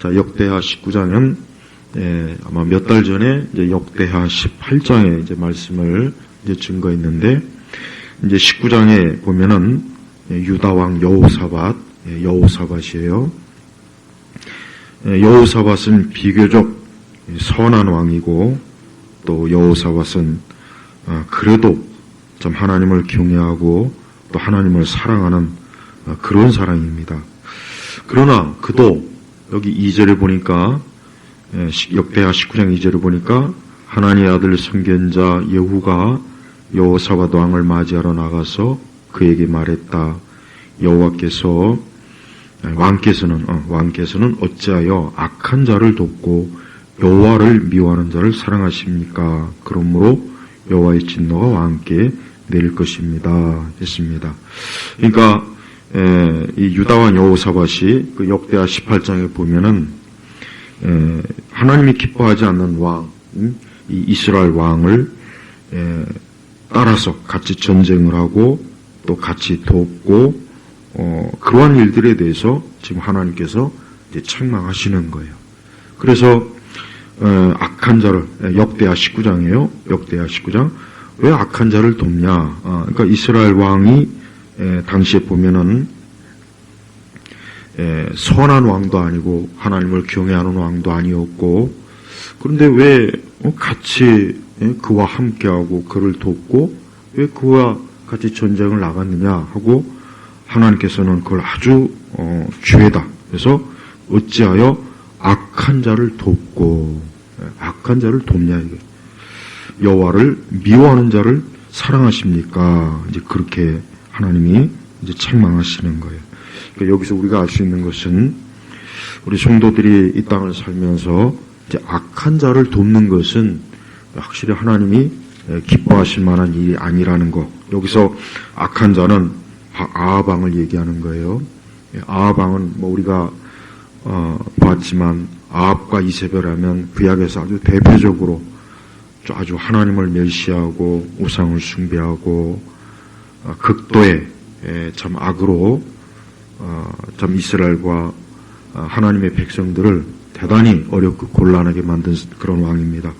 자, 역대하 19장은 아마 몇 달 전에 이제 역대하 18장에 이제 말씀을 이제 증거했는데, 이제 19장에 보면은 유다 왕 여호사밧이에요. 여호사밧은 비교적 선한 왕이고, 또 여호사밧은 그래도 좀 하나님을 경외하고 또 하나님을 사랑하는 그런 사람입니다. 그러나 그도 여기 2절에 보니까, 역대하 19장 2절에 보니까 하나님의 아들 선견자 예후가 여호사밧 왕을 맞이하러 나가서 그에게 말했다. 왕께서는 어찌하여 악한 자를 돕고 여호와를 미워하는 자를 사랑하십니까? 그러므로 여호와의 진노가 왕께 내릴 것입니다. 했습니다. 그러니까 이 유다 왕 여호사밧이 그 역대하 18장에 보면은 하나님이 기뻐하지 않는 왕, 이 이스라엘 왕을 따라서 같이 전쟁을 하고 또 같이 돕고 그러한 일들에 대해서 지금 하나님께서 이제 책망하시는 거예요. 그래서 악한 자를, 역대하 19장이에요. 역대하 19장. 왜 악한 자를 돕냐? 그러니까 이스라엘 왕이 당시에 보면은 선한 왕도 아니고 하나님을 경외하는 왕도 아니었고, 그런데 왜 같이 그와 함께하고 그를 돕고 왜 그와 같이 전쟁을 나갔느냐 하고 하나님께서는 그걸 아주 죄다. 그래서 어찌하여 악한 자를 돕고, 악한 자를 돕냐 이게. 여호와를 미워하는 자를 사랑하십니까? 이제 그렇게 하나님이 이제 책망하시는 거예요. 그러니까 여기서 우리가 알 수 있는 것은 우리 성도들이 이 땅을 살면서 이제 악한 자를 돕는 것은 확실히 하나님이 기뻐하실 만한 일이 아니라는 거. 여기서 악한 자는 아합 왕을 얘기하는 거예요. 아합 왕은 뭐 우리가 봤지만 아합과 이세벨하면 구약에서 아주 대표적으로 아주 하나님을 멸시하고 우상을 숭배하고 극도의 참 악으로 참 이스라엘과 하나님의 백성들을 대단히 어렵고 곤란하게 만든 그런 왕입니다.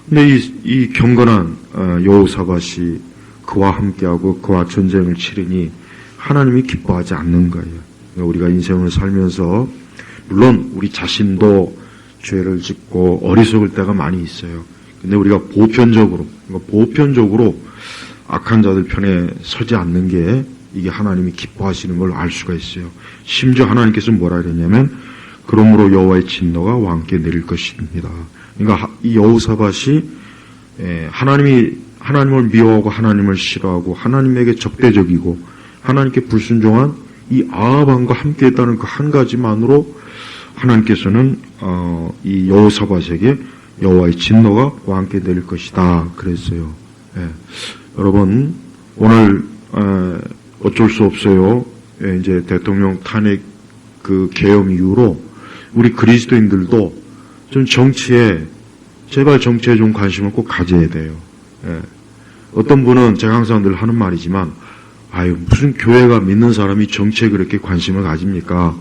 근데 이 경건한 여호사밧이 그와 함께하고 그와 전쟁을 치르니 하나님이 기뻐하지 않는 거예요. 그러니까 우리가 인생을 살면서 물론 우리 자신도 죄를 짓고 어리석을 때가 많이 있어요. 근데 우리가 보편적으로 악한 자들 편에 서지 않는 게 이게 하나님이 기뻐하시는 걸 알 수가 있어요. 심지어 하나님께서 뭐라 그랬냐면 그러므로 여호와의 진노가 왕께 내릴 것입니다. 그러니까 이 여호사밧이 하나님을 미워하고 하나님을 싫어하고 하나님에게 적대적이고 하나님께 불순종한 이 아합 왕과 함께했다는 그 한 가지만으로 하나님께서는 이 여호사밧에게 여호와의 진노가 왕께 내릴 것이다 그랬어요. 여러분 오늘 어쩔 수 없어요. 이제 대통령 탄핵 그 계엄 이후로 우리 그리스도인들도 좀 제발 정치에 좀 관심을 꼭 가져야 돼요. 어떤 분은 제가 항상 늘 하는 말이지만, 무슨 교회가 믿는 사람이 정치에 그렇게 관심을 가집니까?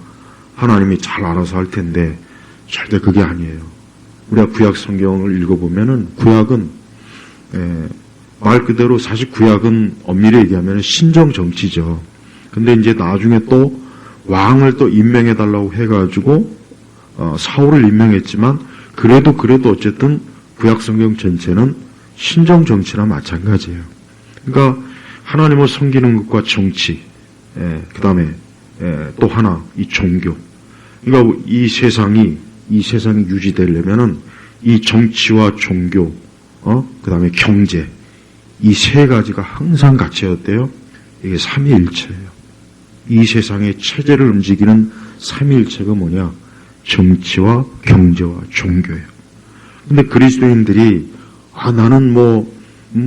하나님이 잘 알아서 할 텐데, 절대 그게 아니에요. 우리가 구약 성경을 읽어보면은, 구약은, 말 그대로 사실 구약은 엄밀히 얘기하면 신정 정치죠. 근데 이제 나중에 또 왕을 또 임명해달라고 해가지고, 사울을 임명했지만, 그래도 어쨌든 구약 성경 전체는 신정 정치나 마찬가지예요. 그러니까 하나님을 섬기는 것과 정치, 그 다음에 또 하나 이 종교. 그러니까 이 세상이 유지되려면은 이 정치와 종교, 그 다음에 경제 이 세 가지가 항상 같이 어때요? 이게 삼위일체예요. 이 세상의 체제를 움직이는 삼위일체가 뭐냐? 정치와 경제와 종교예요. 근데 그리스도인들이 나는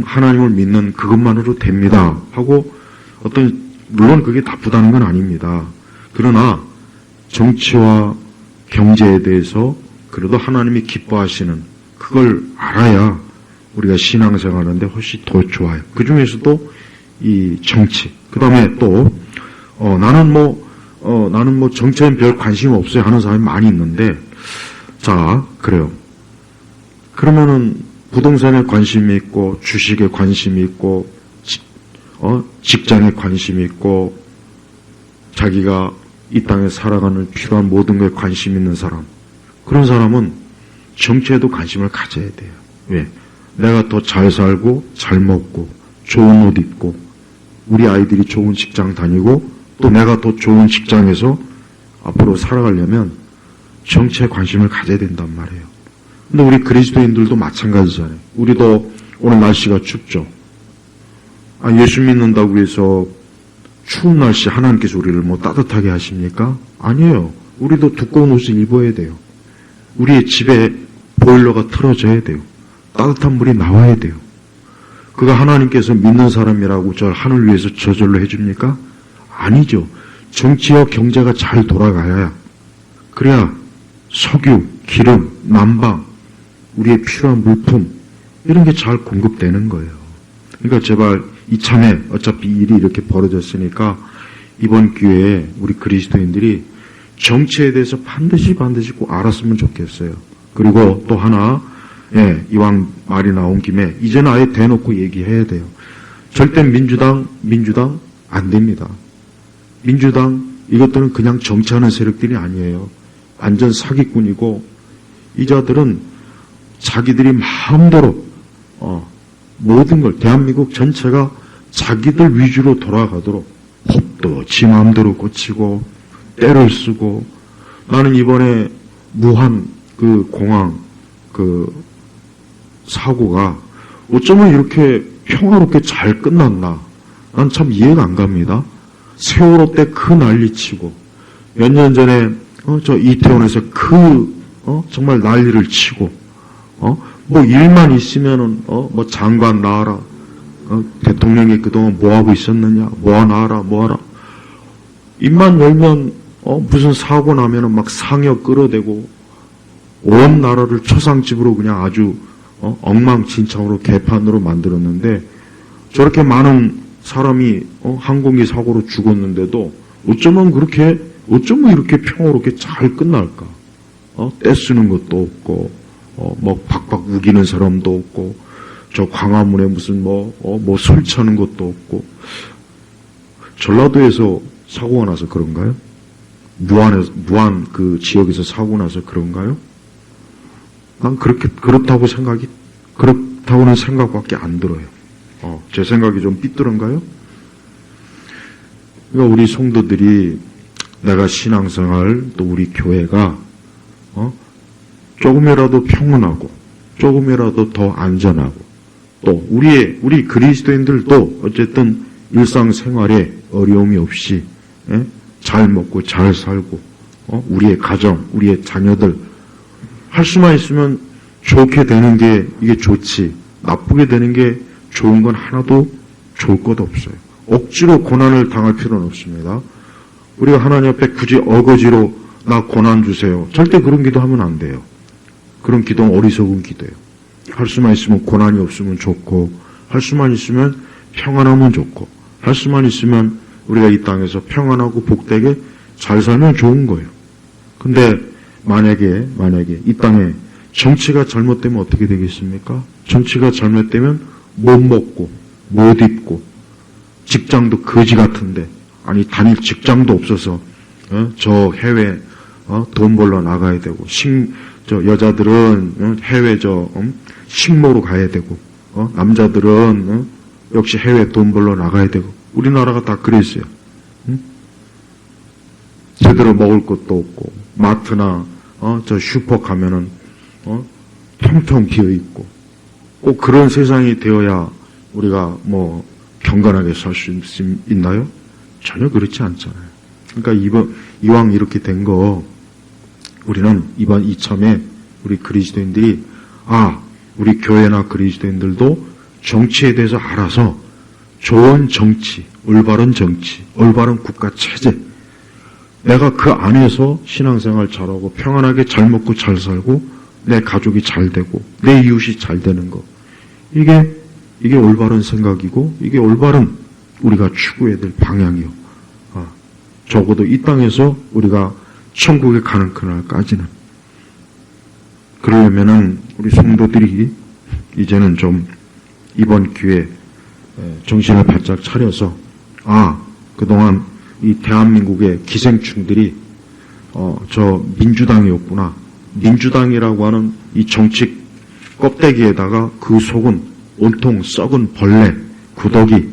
하나님을 믿는 그것만으로 됩니다 하고 물론 그게 나쁘다는 건 아닙니다. 그러나 정치와 경제에 대해서 그래도 하나님이 기뻐하시는 그걸 알아야 우리가 신앙생활하는데 훨씬 더 좋아요. 그 중에서도 이 정치, 그 다음에 또 나는 나는 뭐 정치엔 별 관심 없어요 하는 사람이 많이 있는데, 자, 그래요. 그러면은 부동산에 관심이 있고, 주식에 관심이 있고, 직장에 관심이 있고, 자기가 이 땅에 살아가는 필요한 모든 것에 관심 있는 사람, 그런 사람은 정치에도 관심을 가져야 돼요. 왜? 내가 더 잘 살고, 잘 먹고, 좋은 옷 입고, 우리 아이들이 좋은 직장 다니고, 또 내가 더 좋은 직장에서 앞으로 살아가려면 정치에 관심을 가져야 된단 말이에요. 근데 우리 그리스도인들도 마찬가지잖아요. 우리도 오늘 날씨가 춥죠. 예수 믿는다고 해서 추운 날씨 하나님께서 우리를 뭐 따뜻하게 하십니까? 아니에요. 우리도 두꺼운 옷을 입어야 돼요. 우리의 집에 보일러가 틀어져야 돼요. 따뜻한 물이 나와야 돼요. 그가 하나님께서 믿는 사람이라고 저 하늘 위에서 저절로 해줍니까? 아니죠. 정치와 경제가 잘 돌아가야, 그래야 석유, 기름, 난방, 우리의 필요한 물품, 이런 게 잘 공급되는 거예요. 그러니까 제발 이참에 어차피 일이 이렇게 벌어졌으니까 이번 기회에 우리 그리스도인들이 정치에 대해서 반드시 꼭 알았으면 좋겠어요. 그리고 또 하나, 이왕 말이 나온 김에 이제는 아예 대놓고 얘기해야 돼요. 절대 민주당 안 됩니다. 민주당, 이것들은 그냥 정치하는 세력들이 아니에요. 완전 사기꾼이고, 이 자들은 자기들이 마음대로 모든 걸, 대한민국 전체가 자기들 위주로 돌아가도록 법도 지 마음대로 고치고 때를 쓰고, 나는 이번에 무한 그 공항 그 사고가 어쩌면 이렇게 평화롭게 잘 끝났나, 난 참 이해가 안 갑니다. 세월호 때 그 난리치고, 몇 년 전에 저 이태원에서 정말 난리를 치고, 뭐 일만 있으면은 뭐 장관 나와라, 대통령이 그동안 뭐 하고 있었느냐, 뭐 하나 뭐하라. 입만 열면 무슨 사고 나면은 막 상여 끌어대고 온 나라를 초상집으로 그냥 아주 엉망진창으로 개판으로 만들었는데, 저렇게 많은 사람이 항공기 사고로 죽었는데도 어쩌면 이렇게 평화롭게 잘 끝날까? 떼쓰는 것도 없고, 뭐 박박 우기는 사람도 없고, 저 광화문에 무슨 술 차는 것도 없고. 전라도에서 사고가 나서 그런가요? 무안 그 지역에서 사고 나서 그런가요? 난 그렇다고는 생각밖에 안 들어요. 제 생각이 좀 삐뚤은가요? 그러니까 우리 성도들이, 내가 신앙생활, 또 우리 교회가 조금이라도 평온하고, 조금이라도 더 안전하고, 또 우리 그리스도인들도 어쨌든 일상생활에 어려움이 없이 잘 먹고 잘 살고, 우리의 가정, 우리의 자녀들 할 수만 있으면 좋게 되는 게 이게 좋지, 나쁘게 되는 게 좋은 건 하나도 좋을 것 없어요. 억지로 고난을 당할 필요는 없습니다. 우리가 하나님 앞에 굳이 어거지로 나 고난 주세요, 절대 그런 기도하면 안 돼요. 그런 기도는 어리석은 기도예요. 할 수만 있으면 고난이 없으면 좋고, 할 수만 있으면 평안하면 좋고, 할 수만 있으면 우리가 이 땅에서 평안하고 복되게 잘 살면 좋은 거예요. 근데 만약에 이 땅에 정치가 잘못되면 어떻게 되겠습니까? 정치가 잘못되면 못 먹고 못 입고, 직장도 거지 같은데, 아니 다닐 직장도 없어서 저 해외 돈 벌러 나가야 되고, 저 여자들은 해외 식모로 가야 되고, 남자들은 역시 해외 돈 벌러 나가야 되고. 우리나라가 다 그랬어요. 제대로 먹을 것도 없고, 마트나 저 슈퍼 가면은 텅텅 비어 있고. 꼭 그런 세상이 되어야 우리가 뭐 경건하게 살 수 있나요? 전혀 그렇지 않잖아요. 그러니까 이왕 이렇게 된 거, 우리는 이참에 우리 그리스도인들이, 우리 교회나 그리스도인들도 정치에 대해서 알아서 좋은 정치, 올바른 정치, 올바른 국가 체제, 내가 그 안에서 신앙생활 잘하고 평안하게 잘 먹고 잘 살고 내 가족이 잘 되고 내 이웃이 잘 되는 거, 이게 올바른 생각이고, 이게 올바른 우리가 추구해야 될 방향이요. 적어도 이 땅에서 우리가 천국에 가는 그날까지는. 그러려면은 우리 성도들이 이제는 좀 이번 기회에 정신을 바짝 차려서 그동안 이 대한민국의 기생충들이 저 민주당이었구나. 민주당이라고 하는 이 정치 껍데기에다가 그 속은 온통 썩은 벌레, 구더기,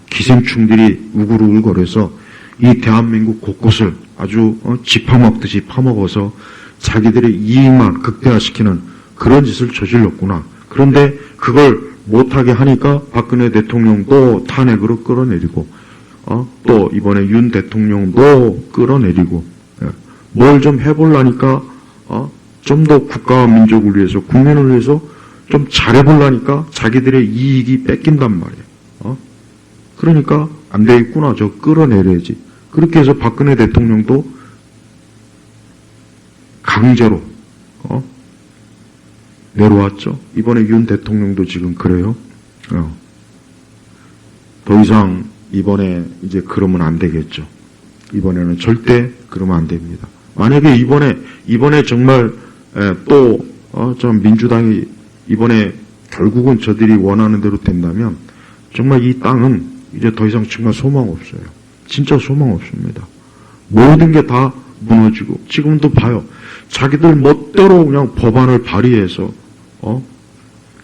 기생충들이 우글우글거려서 이 대한민국 곳곳을 아주 짚어먹듯이 파먹어서 자기들의 이익만 극대화시키는 그런 짓을 저질렀구나. 그런데 그걸 못하게 하니까 박근혜 대통령도 탄핵으로 끌어내리고 또 이번에 윤 대통령도 끌어내리고 뭘 좀 해보려니까 좀 더 국가와 민족을 위해서 국민을 위해서 좀 잘해보려니까 자기들의 이익이 뺏긴단 말이에요. 그러니까 안 되겠구나. 저 끌어내려야지. 그렇게 해서 박근혜 대통령도 강제로 내려왔죠. 이번에 윤 대통령도 지금 그래요. 더 이상 이번에 이제 그러면 안 되겠죠. 이번에는 절대 그러면 안 됩니다. 만약에 이번에 정말 저 민주당이 이번에 결국은 저들이 원하는 대로 된다면 정말 이 땅은 이제 더 이상 정말 소망 없어요. 진짜 소망 없습니다. 모든 게 다 무너지고 지금도 봐요. 자기들 멋대로 그냥 법안을 발의해서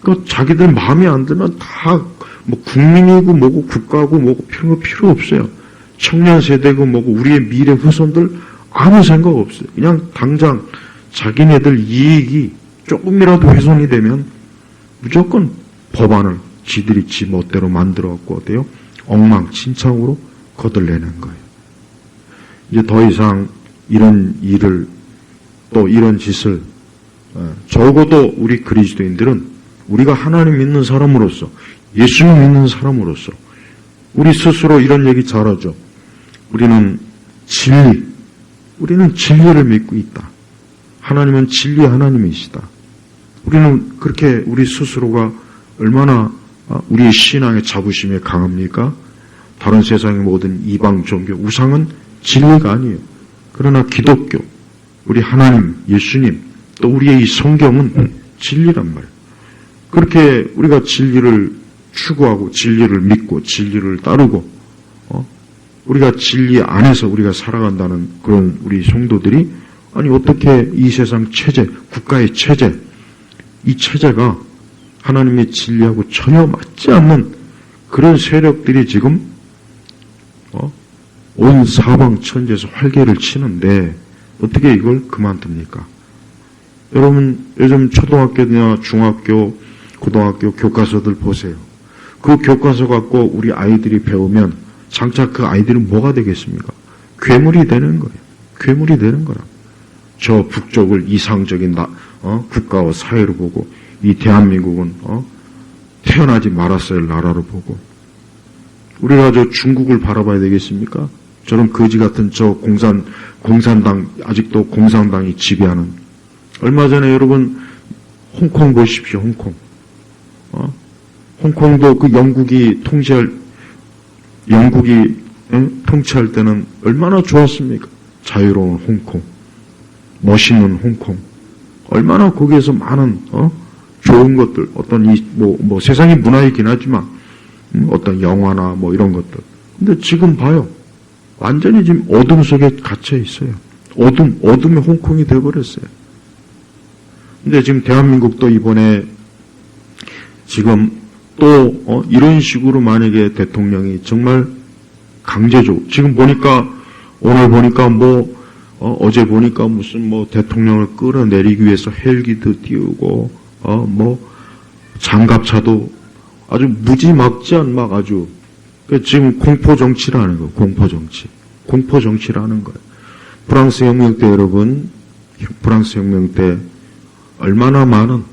그 자기들 마음에 안 들면 다 뭐 국민이고 뭐고 국가고 뭐고 필요 없어요. 청년 세대고 뭐고 우리의 미래 후손들 아무 생각 없어요. 그냥 당장 자기네들 이익이 조금이라도 훼손이 되면 무조건 법안을 지들이 지 멋대로 만들어갖고 어때요? 엉망진창으로 거들내는 거예요. 이제 더 이상 이런 일을 또 이런 짓을 적어도 우리 그리스도인들은 우리가 하나님 믿는 사람으로서 예수님 믿는 사람으로서 우리 스스로 이런 얘기 잘하죠. 우리는 진리를 믿고 있다. 하나님은 진리 하나님이시다. 우리는 그렇게 우리 스스로가 얼마나 우리의 신앙의 자부심이 강합니까? 다른 세상의 모든 이방 종교, 우상은 진리가 아니에요. 그러나 기독교, 우리 하나님, 예수님, 또 우리의 이 성경은 진리란 말이에요. 그렇게 우리가 진리를 추구하고 진리를 믿고 진리를 따르고 우리가 진리 안에서 우리가 살아간다는 그런 우리 성도들이 아니 어떻게 이 세상 체제, 국가의 체제, 이 체제가 하나님의 진리하고 전혀 맞지 않는 그런 세력들이 지금 온 사방 천지에서 활개를 치는데 어떻게 이걸 그만둡니까? 여러분 요즘 초등학교나 중학교, 고등학교 교과서들 보세요. 그 교과서 갖고 우리 아이들이 배우면 장차 그 아이들은 뭐가 되겠습니까? 괴물이 되는 거예요. 괴물이 되는 거라. 저 북쪽을 이상적인 국가와 사회로 보고 이 대한민국은 태어나지 말았어야 할 나라로 보고 우리가 저 중국을 바라봐야 되겠습니까? 저런 거지 같은 저 공산당 아직도 공산당이 지배하는 얼마 전에 여러분 홍콩 보십시오. 홍콩도 그 영국이 통치할 때는 얼마나 좋았습니까? 자유로운 홍콩, 멋있는 홍콩, 얼마나 거기에서 많은 좋은 것들, 어떤 세상의 문화이긴 하지만 어떤 영화나 뭐 이런 것들. 근데 지금 봐요, 완전히 지금 어둠 속에 갇혀 있어요. 어둠의 홍콩이 되어버렸어요. 근데 지금 대한민국도 이번에 지금 또 이런 식으로 만약에 대통령이 정말 강제적으로 지금 보니까 오늘 보니까 어제 보니까 무슨 대통령을 끌어내리기 위해서 헬기도 띄우고 장갑차도 아주 무지막지한 막 아주 지금 공포 정치라는 거예요. 공포 정치라는 거예요. 프랑스 혁명 때 여러분 프랑스 혁명 때 얼마나 많은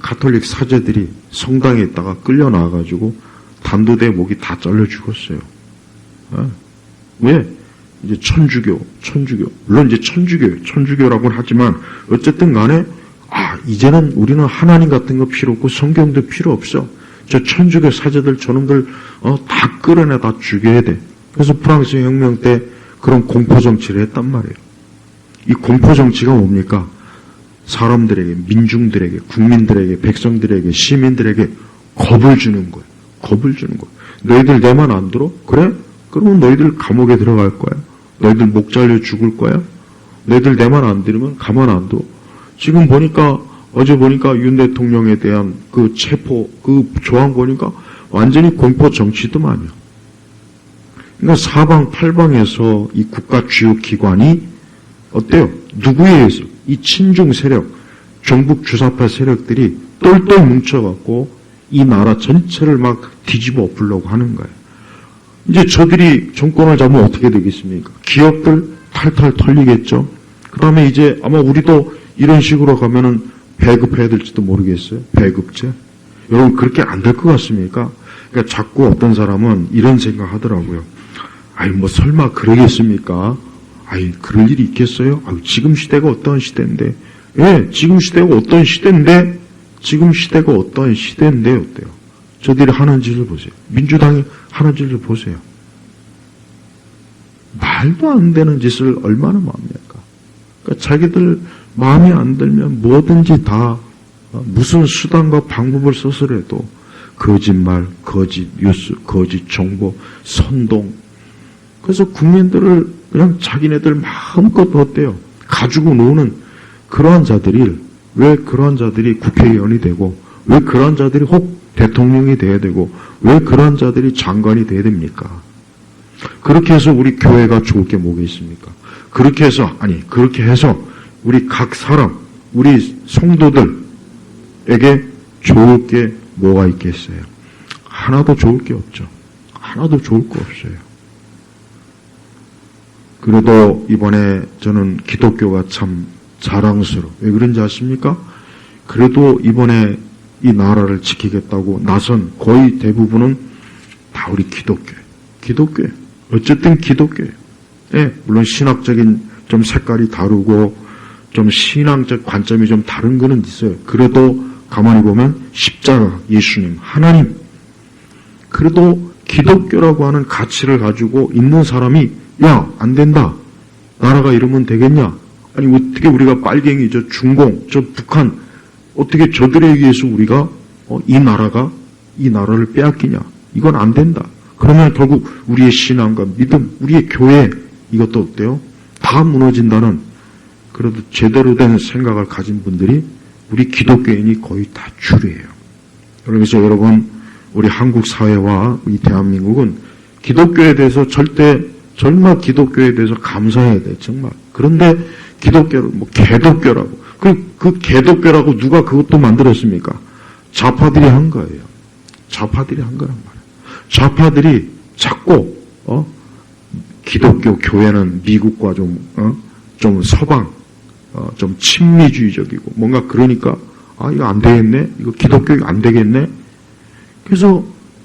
가톨릭 사제들이 성당에 있다가 끌려 나와가지고 단도대 목이 다 잘려 죽었어요. 왜? 이제 천주교. 물론 이제 천주교라고는 하지만 어쨌든 간에 이제는 우리는 하나님 같은 거 필요 없고 성경도 필요 없어. 저 천주교 사제들 저놈들 다 끌어내다 죽여야 돼. 그래서 프랑스 혁명 때 그런 공포정치를 했단 말이에요. 이 공포정치가 뭡니까? 사람들에게, 민중들에게, 국민들에게, 백성들에게, 시민들에게 겁을 주는 거예요. 겁을 주는 거예요. 너희들 내 말 안 들어? 그래? 그러면 너희들 감옥에 들어갈 거야. 너희들 목 잘려 죽을 거야. 너희들 내 말 안 들으면 가만 안 둬. 지금 보니까 어제 보니까 윤 대통령에 대한 그 체포 그 조항 보니까 완전히 공포 정치더만요. 그러니까 사방팔방에서 이 국가 주요 기관이 어때요? 누구에 의해서 이 친중 세력, 종북 주사파 세력들이 똘똘 뭉쳐갖고 이 나라 전체를 막 뒤집어 엎으려고 하는 거예요. 이제 저들이 정권을 잡으면 어떻게 되겠습니까? 기업들 탈탈 털리겠죠. 그 다음에 이제 아마 우리도 이런 식으로 가면은 배급해야 될지도 모르겠어요. 배급제. 여러분 그렇게 안 될 것 같습니까? 그러니까 자꾸 어떤 사람은 이런 생각 하더라고요. 아이 뭐 설마 그러겠습니까? 아이 그럴 일이 있겠어요? 아유, 지금 시대가 어떤 시대인데. 예, 지금 시대가 어떤 시대인데 지금 시대가 어떤 시대인데 어때요? 저들이 하는 짓을 보세요. 민주당이 하는 짓을 보세요. 말도 안 되는 짓을 얼마나 마음입니까? 그러니까 자기들 마음에 안 들면 뭐든지 다 무슨 수단과 방법을 써서라도 거짓말, 거짓 뉴스, 거짓 정보, 선동. 그래서 국민들을 그냥 자기네들 마음껏 어때요? 가지고 노는 그러한 자들이 왜 그러한 자들이 국회의원이 되고 왜 그러한 자들이 혹 대통령이 돼야 되고 왜 그러한 자들이 장관이 돼야 됩니까? 그렇게 해서 우리 교회가 좋을 게 뭐가 있습니까? 그렇게 해서 우리 각 사람, 우리 성도들에게 좋을 게 뭐가 있겠어요? 하나도 좋을 게 없죠. 하나도 좋을 거 없어요. 그래도 이번에 저는 기독교가 참 자랑스러워. 왜 그런지 아십니까? 그래도 이번에 이 나라를 지키겠다고 나선 거의 대부분은 다 우리 기독교예요. 어쨌든 기독교예요. 예, 물론 신학적인 좀 색깔이 다르고 좀 신앙적 관점이 좀 다른 거는 있어요. 그래도 가만히 보면 십자가, 예수님, 하나님. 그래도 기독교라고 하는 가치를 가지고 있는 사람이 야, 안 된다. 나라가 이러면 되겠냐? 아니 어떻게 우리가 빨갱이, 저 중공, 저 북한 어떻게 저들에 의해서 우리가 이 나라를 빼앗기냐? 이건 안 된다. 그러면 결국 우리의 신앙과 믿음, 우리의 교회 이것도 어때요? 다 무너진다는 그래도 제대로 된 생각을 가진 분들이 우리 기독교인이 거의 다 줄이에요. 그래서 여러분 우리 한국 사회와 우리 대한민국은 기독교에 대해서 정말 기독교에 대해서 감사해야 돼 정말. 그런데 기독교를 뭐 개독교라고 그 개독교라고 누가 그것도 만들었습니까? 좌파들이 한 거예요. 좌파들이 한 거란 말이에요. 좌파들이 자꾸 기독교 교회는 미국과 좀 서방 좀 친미주의적이고 뭔가 그러니까 이거 안 되겠네. 이거 기독교 안 되겠네. 그래서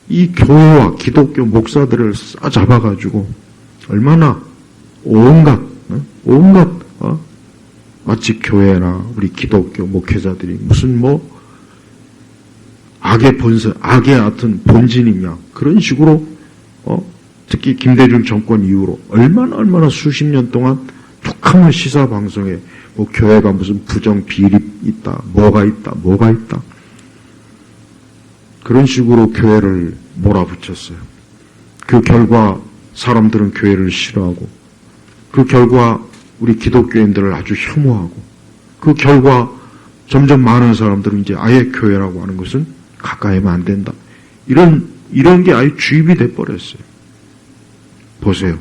이 교회와 기독교 목사들을 싸잡아가지고 얼마나 온갖 마치 교회나 우리 기독교 목회자들이 무슨 악의 본성, 악의 같은 본진이냐 그런 식으로 특히 김대중 정권 이후로 얼마나 수십 년 동안 툭하면 시사 방송에 교회가 무슨 부정 비리 있다, 뭐가 있다 그런 식으로 교회를 몰아붙였어요. 그 결과 사람들은 교회를 싫어하고 그 결과 우리 기독교인들을 아주 혐오하고 그 결과 점점 많은 사람들은 이제 아예 교회라고 하는 것은 가까이 하면 안 된다. 이런 게 아예 주입이 돼버렸어요. 보세요.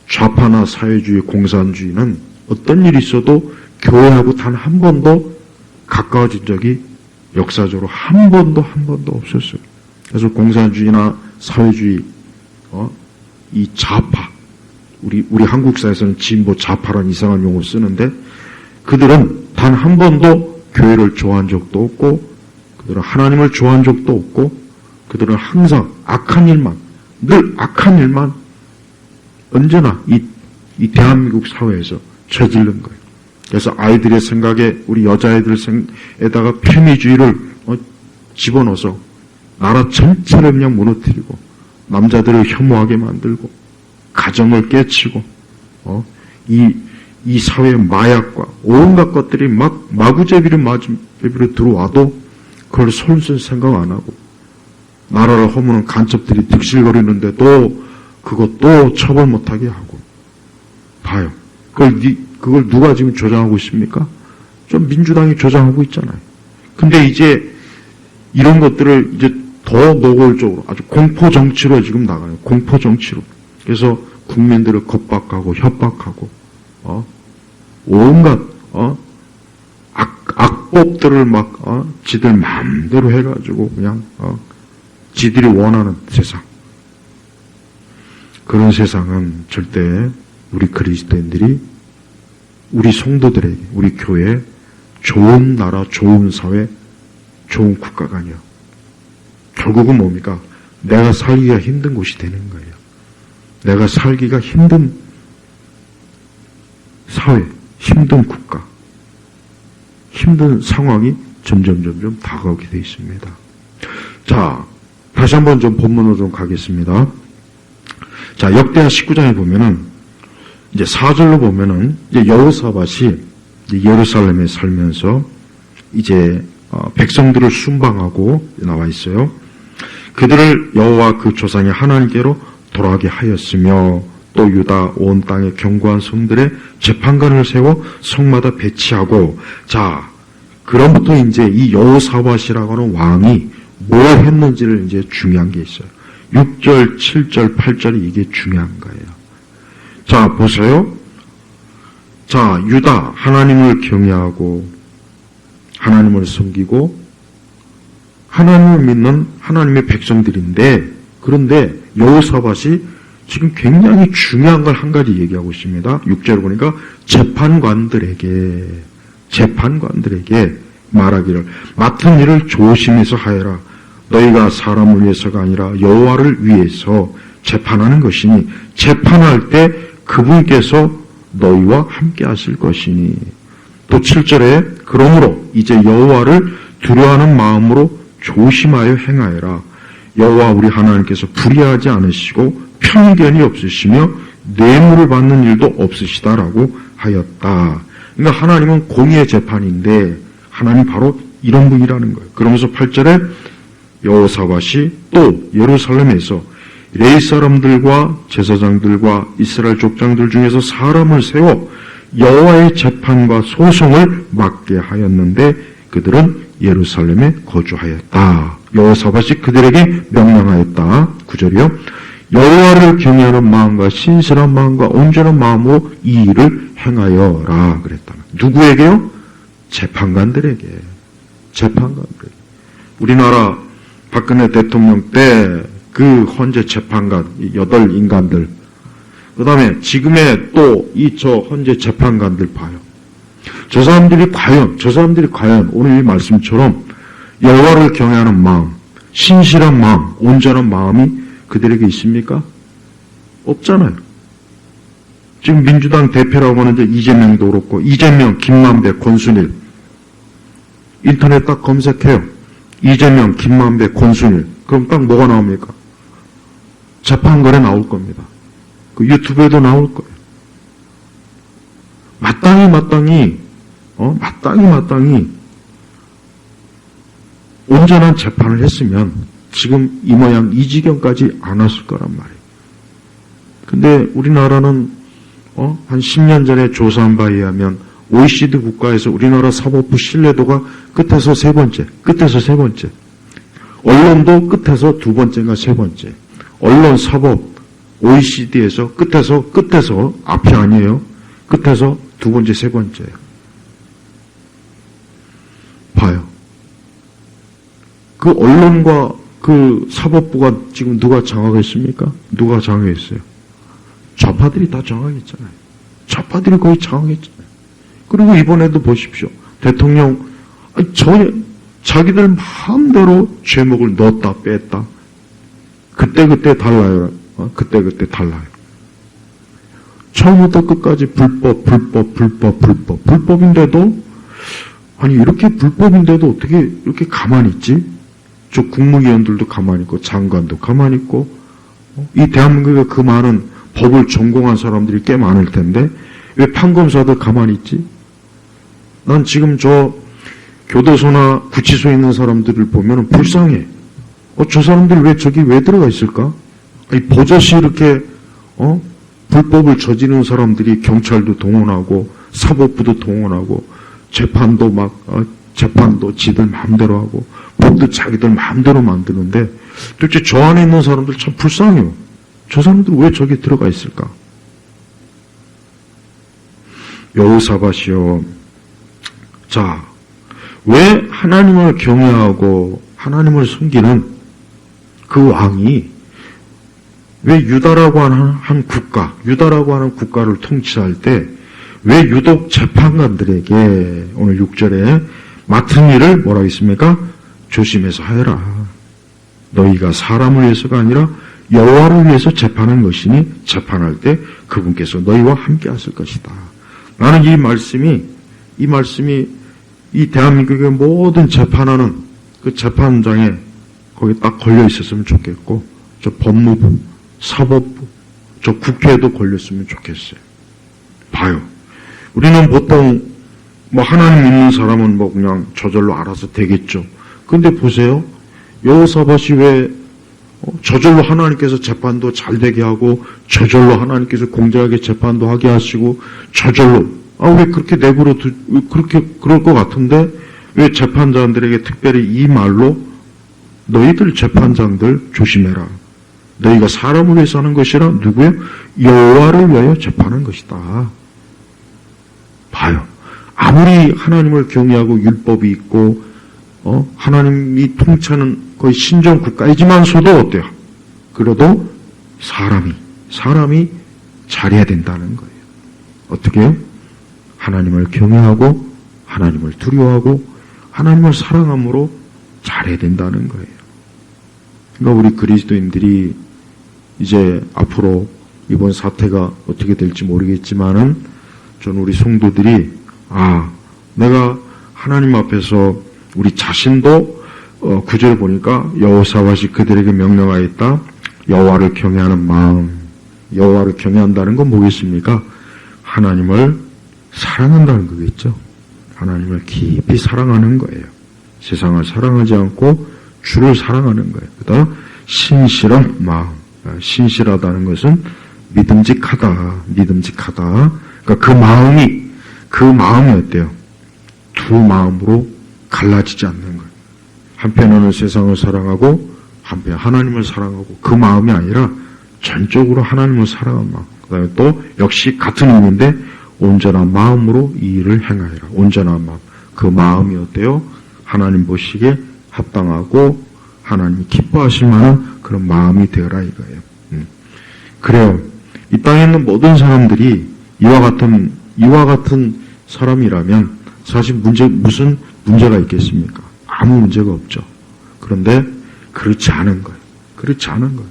좌파나 사회주의, 공산주의는 어떤 일이 있어도 교회하고 단 한 번도 가까워진 적이 역사적으로 한 번도 없었어요. 그래서 공산주의나 사회주의, 이 좌파, 우리 한국 사회에서는 진보 좌파라는 이상한 용어를 쓰는데 그들은 단 한 번도 교회를 좋아한 적도 없고 그들은 하나님을 좋아한 적도 없고 그들은 항상 늘 악한 일만 언제나 이 대한민국 사회에서 저지른 거예요. 그래서 아이들의 생각에 우리 여자아이들 에다가 페미주의를 집어넣어서 나라 전체를 그냥 무너뜨리고 남자들을 혐오하게 만들고 가정을 깨치고, 이 사회의 마약과 온갖 것들이 막 마구제비로 들어와도 그걸 솔솔 생각 안 하고, 나라를 허무는 간첩들이 득실거리는데도 그것도 처벌 못하게 하고. 봐요. 그걸 누가 지금 조장하고 있습니까? 좀 민주당이 조장하고 있잖아요. 근데 이제 이런 것들을 이제 더 노골적으로 아주 공포정치로 지금 나가요. 공포정치로. 그래서 국민들을 겁박하고 협박하고, 온갖, 악법들을 막, 지들 마음대로 해가지고 그냥, 지들이 원하는 세상. 그런 세상은 절대 우리 그리스도인들이 우리 성도들에게, 우리 교회에 좋은 나라, 좋은 사회, 좋은 국가가 아니야. 결국은 뭡니까? 내가 살기가 힘든 곳이 되는 거예요. 내가 살기가 힘든 사회, 힘든 국가, 힘든 상황이 점점 다가오게 되어 있습니다. 자, 다시 한번 좀 본문으로 좀 가겠습니다. 자, 역대하 19장에 보면은, 이제 4절로 보면은, 이제 여호사밧이 예루살렘에 살면서, 이제, 백성들을 순방하고 나와 있어요. 그들을 여호와 그 조상의 하나님께로 돌아가게 하였으며, 또 유다 온 땅의 견고한 성들의 재판관을 세워 성마다 배치하고, 자, 그럼부터 이제 이 여호사밧이라고 하는 왕이 뭘 했는지를 이제 중요한 게 있어요. 6절, 7절, 8절이 이게 중요한 거예요. 자, 보세요. 자, 유다, 하나님을 경외하고, 하나님을 섬기고, 하나님을 믿는 하나님의 백성들인데, 그런데 여호사밧이 지금 굉장히 중요한 걸 한 가지 얘기하고 있습니다. 6절을 보니까 재판관들에게 말하기를 맡은 일을 조심해서 하여라. 너희가 사람을 위해서가 아니라 여호와를 위해서 재판하는 것이니 재판할 때 그분께서 너희와 함께 하실 것이니. 또 7절에 그러므로 이제 여호와를 두려워하는 마음으로 조심하여 행하여라. 여호와 우리 하나님께서 불의하지 않으시고 편견이 없으시며 뇌물을 받는 일도 없으시다라고 하였다. 그러니까 하나님은 공의의 재판인데 하나님 바로 이런 분이라는 거예요. 그러면서 8절에 여호사밧이 또 예루살렘에서 레위 사람들과 제사장들과 이스라엘 족장들 중에서 사람을 세워 여호와의 재판과 소송을 맡게 하였는데 그들은 예루살렘에 거주하였다. 여호사밧이 그들에게 명령하였다. 9절이요. 여호와를 경외하는 마음과 신실한 마음과 온전한 마음으로 이 일을 행하여라 그랬다. 누구에게요? 재판관들에게. 우리나라 박근혜 대통령 때 그 헌재 재판관 8인간들, 그 다음에 지금의 또 저 헌재 재판관들 봐요. 저 사람들이 과연 오늘 이 말씀처럼 여호와를 경외하는 마음, 신실한 마음, 온전한 마음이 그들에게 있습니까? 없잖아요. 지금 민주당 대표라고 하는데 이재명도 그렇고, 이재명, 김만배, 권순일. 인터넷 딱 검색해요. 이재명, 김만배, 권순일. 그럼 딱 뭐가 나옵니까? 재판관에 나올 겁니다. 그 유튜브에도 나올 거예요. 마땅히 온전한 재판을 했으면 지금 이 모양 이 지경까지 안 왔을 거란 말이에요. 근데 우리나라는 한 10년 전에 조사한 바에 의하면 OECD 국가에서 우리나라 사법부 신뢰도가 끝에서 세 번째. 언론도 끝에서 두 번째인가 세 번째. 언론 사법 OECD에서 끝에서 앞이 아니에요. 끝에서 두 번째, 세 번째예요. 봐요. 그 언론과 그 사법부가 지금 누가 장악했습니까? 누가 장악했어요? 좌파들이 다 장악했잖아요. 좌파들이 거의 장악했잖아요. 그리고 이번에도 보십시오. 대통령 자기들 마음대로 제목을 넣었다 뺐다. 그때 달라요. 그때 달라요. 처음부터 끝까지 불법인데도, 아니 이렇게 불법인데도 어떻게 이렇게 가만히 있지? 저 국무위원들도 가만히 있고 장관도 가만히 있고, 이 대한민국의 그 많은 법을 전공한 사람들이 꽤 많을 텐데 왜 판검사들 가만히 있지? 난 지금 저 교도소나 구치소에 있는 사람들을 보면 불쌍해. 저 사람들 왜 저기 왜 들어가 있을까? 아니, 버젓이 이렇게 불법을 저지르는 사람들이 경찰도 동원하고 사법부도 동원하고 재판도 지들 마음대로 하고 법도 자기들 마음대로 만드는데 도대체 저 안에 있는 사람들 참 불쌍해요. 저 사람들 왜 저기 들어가 있을까? 여호사밧이요. 자, 왜 하나님을 경외하고 하나님을 숨기는 그 왕이 왜 유다라고 하는 국가를 통치할 때 왜 유독 재판관들에게 오늘 6절에 맡은 일을 뭐라고 했습니까? 조심해서 하여라. 너희가 사람을 위해서가 아니라 여호와를 위해서 재판한 것이니 재판할 때 그분께서 너희와 함께 하실 것이다. 나는 이 말씀이 이 대한민국의 모든 재판하는 그 재판장에 거기 딱 걸려 있었으면 좋겠고, 저 법무부, 사법부, 저 국회에도 걸렸으면 좋겠어요. 봐요. 우리는 보통 하나님 믿는 사람은 그냥 저절로 알아서 되겠죠. 근데 보세요. 여호사밧이 왜 저절로 하나님께서 재판도 잘 되게 하고 저절로 하나님께서 공정하게 재판도 하게 하시고 저절로 왜 그렇게 내버려 그렇게 그럴 것 같은데 왜 재판장들에게 특별히 이 말로 너희들 재판장들 조심해라. 너희가 사람을 위해서 하는 것이라 누구요? 여호와를 위하여 재판한 것이다. 봐요. 아무리 하나님을 경외하고 율법이 있고 하나님이 통치하는 거의 신정 국가이지만서도 어때요? 그래도 사람이 잘해야 된다는 거예요. 어떻게 해요? 하나님을 경외하고 하나님을 두려워하고 하나님을 사랑함으로 잘해야 된다는 거예요. 그러니까 우리 그리스도인들이 이제 앞으로 이번 사태가 어떻게 될지 모르겠지만은 저는 우리 성도들이 내가 하나님 앞에서 우리 자신도 9절 보니까 여호사밧이 그들에게 명령하였다. 여호와를 경외하는 마음. 여호와를 경외한다는 건 뭐겠습니까? 하나님을 사랑한다는 거겠죠. 하나님을 깊이 사랑하는 거예요. 세상을 사랑하지 않고 주를 사랑하는 거예요. 그다음 신실한 마음. 신실하다는 것은 믿음직하다. 그러니까 그 마음이 어때요? 두 마음으로 갈라지지 않는 거예요. 한편으로는 세상을 사랑하고 한편 하나님을 사랑하고 그 마음이 아니라 전적으로 하나님을 사랑하는 마음. 그 다음에 또 역시 같은 의미인데 온전한 마음으로 이 일을 행하여라. 온전한 마음. 그 마음이 어때요? 하나님 보시기에 합당하고 하나님이 기뻐하실 만한 그런 마음이 되어라 이거예요. 그래요. 이 땅에 있는 모든 사람들이 이와 같은 사람이라면 사실 무슨 문제가 있겠습니까? 아무 문제가 없죠. 그런데 그렇지 않은 거예요. 그러니까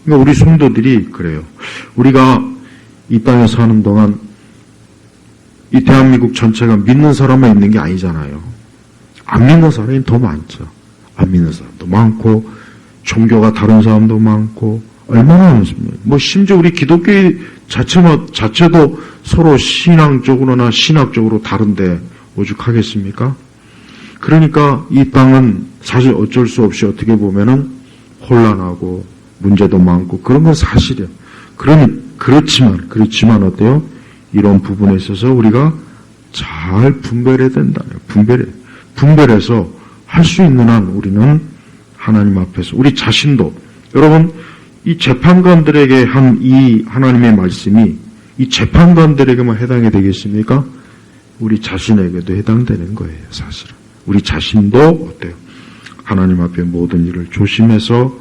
우리 성도들이 그래요. 우리가 이 땅에 사는 동안 이 대한민국 전체가 믿는 사람만 있는 게 아니잖아요. 안 믿는 사람이 더 많죠. 안 믿는 사람도 많고 종교가 다른 사람도 많고 얼마나 많습니까? 심지어 우리 기독교 자체도 서로 신앙적으로나 신학적으로 다른데 오죽하겠습니까? 그러니까 이 땅은 사실 어쩔 수 없이 어떻게 보면은 혼란하고 문제도 많고 그런 건 사실이에요. 그렇지만 어때요? 이런 부분에 있어서 우리가 잘 분별해야 된다요. 분별해서 할 수 있는 한 우리는 하나님 앞에서 우리 자신도 여러분 이 재판관들에게 한 이 하나님의 말씀이 이 재판관들에게만 해당이 되겠습니까? 우리 자신에게도 해당되는 거예요, 사실은. 우리 자신도 어때요? 하나님 앞에 모든 일을 조심해서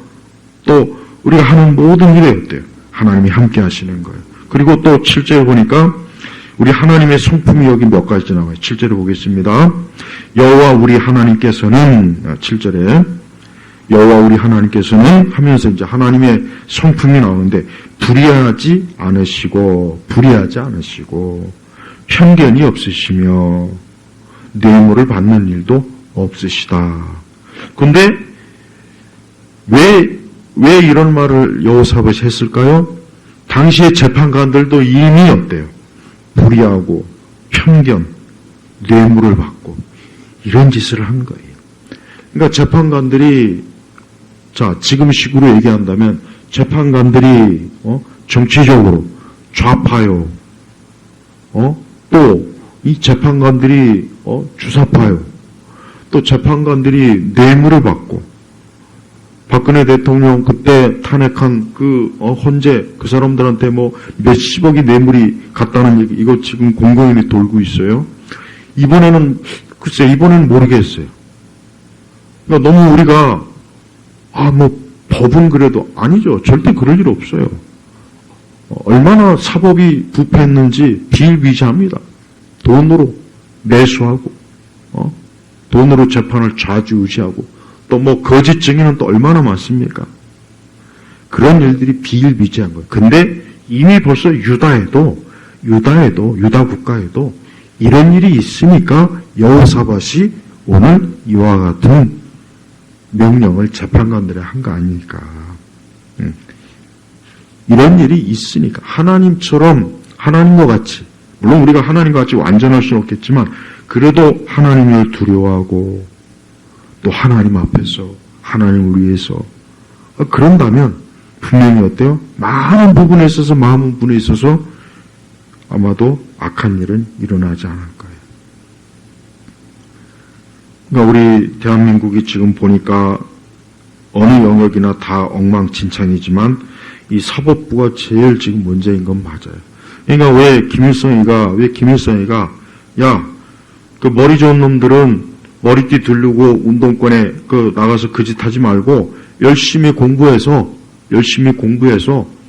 또 우리가 하는 모든 일에 어때요? 하나님이 함께 하시는 거예요. 그리고 또 7절에 보니까 우리 하나님의 성품이 여기 몇 가지 나와요. 7절에 보겠습니다. 여호와 우리 하나님께서는 7절에 여호와 우리 하나님께서는 하면서 이제 하나님의 성품이 나오는데 불의하지 않으시고 편견이 없으시며 뇌물을 받는 일도 없으시다. 그런데 왜 이런 말을 여호사밧이 했을까요? 당시의 재판관들도 이미 어때요? 불의하고 편견, 뇌물을 받고 이런 짓을 한 거예요. 그러니까 재판관들이 지금 식으로 얘기한다면 재판관들이 정치적으로 좌파요. 또 이 재판관들이 주사파요. 또 재판관들이 뇌물을 받고 박근혜 대통령 그때 탄핵한 그 헌재 그 사람들한테 뭐 몇십억이 뇌물이 갔다는 얘기 이거 지금 공공연히 돌고 있어요. 이번에는 모르겠어요. 그러니까 너무 우리가 법은 그래도 아니죠. 절대 그럴 일 없어요. 얼마나 사법이 부패했는지 비일비재합니다. 돈으로 매수하고 돈으로 재판을 좌지우지하고 또 뭐 거짓 증인은 또 얼마나 많습니까? 그런 일들이 비일비재한 거예요. 근데 이미 벌써 유다 국가에도 이런 일이 있으니까 여호사밧이 오늘 이와 같은 명령을 재판관들에 한 거 아닙니까? 이런 일이 있으니까 하나님과 같이 물론 우리가 하나님과 같이 완전할 수는 없겠지만 그래도 하나님을 두려워하고 또 하나님 앞에서 하나님을 위해서 그런다면 분명히 어때요? 많은 부분에 있어서 아마도 악한 일은 일어나지 않을 거예요. 그러니까 우리 대한민국이 지금 보니까 어느 영역이나 다 엉망진창이지만 이 사법부가 제일 지금 문제인 건 맞아요. 그러니까 왜 김일성이가 그 머리 좋은 놈들은 머리띠 두르고 운동권에 나가서 그 짓 하지 말고 열심히 공부해서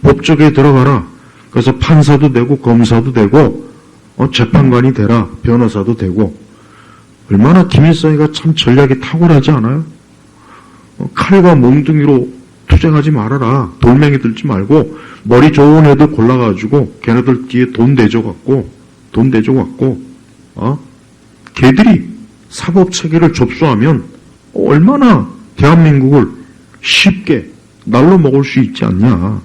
법조계에 들어가라. 그래서 판사도 되고 검사도 되고 재판관이 되라. 변호사도 되고 얼마나 김일성이가 참 전략이 탁월하지 않아요? 칼과 몽둥이로 투쟁하지 말아라. 돌멩이 들지 말고 머리 좋은 애들 골라가지고 걔네들 뒤에 돈 대줘갖고 걔들이 사법체계를 접수하면 얼마나 대한민국을 쉽게 날로 먹을 수 있지 않냐.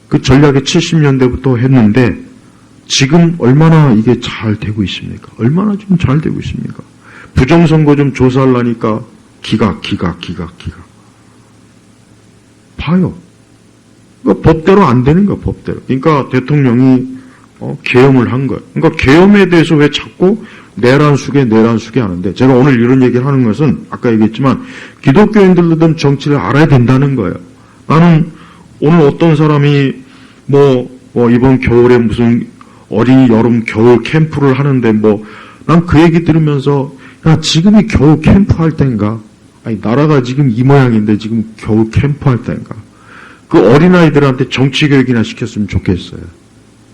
그 전략이 70년대부터 했는데 지금 얼마나 이게 잘 되고 있습니까? 얼마나 좀 잘 되고 있습니까? 부정선거 좀 조사하려니까 기각. 봐요. 그러니까 법대로 안 되는 거야, 법대로. 그러니까 대통령이 계엄을 한 거예요. 그러니까 계엄에 대해서 왜 자꾸 내란수계 하는데 제가 오늘 이런 얘기를 하는 것은 아까 얘기했지만 기독교인들도 정치를 알아야 된다는 거예요. 나는 오늘 어떤 사람이 이번 겨울에 무슨 어린이 여름 겨울 캠프를 하는데 난 그 얘기 들으면서 야 지금이 겨울 캠프 할 때인가? 아니 나라가 지금 이 모양인데 지금 겨울 캠프 할 때인가? 그 어린아이들한테 정치교육이나 시켰으면 좋겠어요.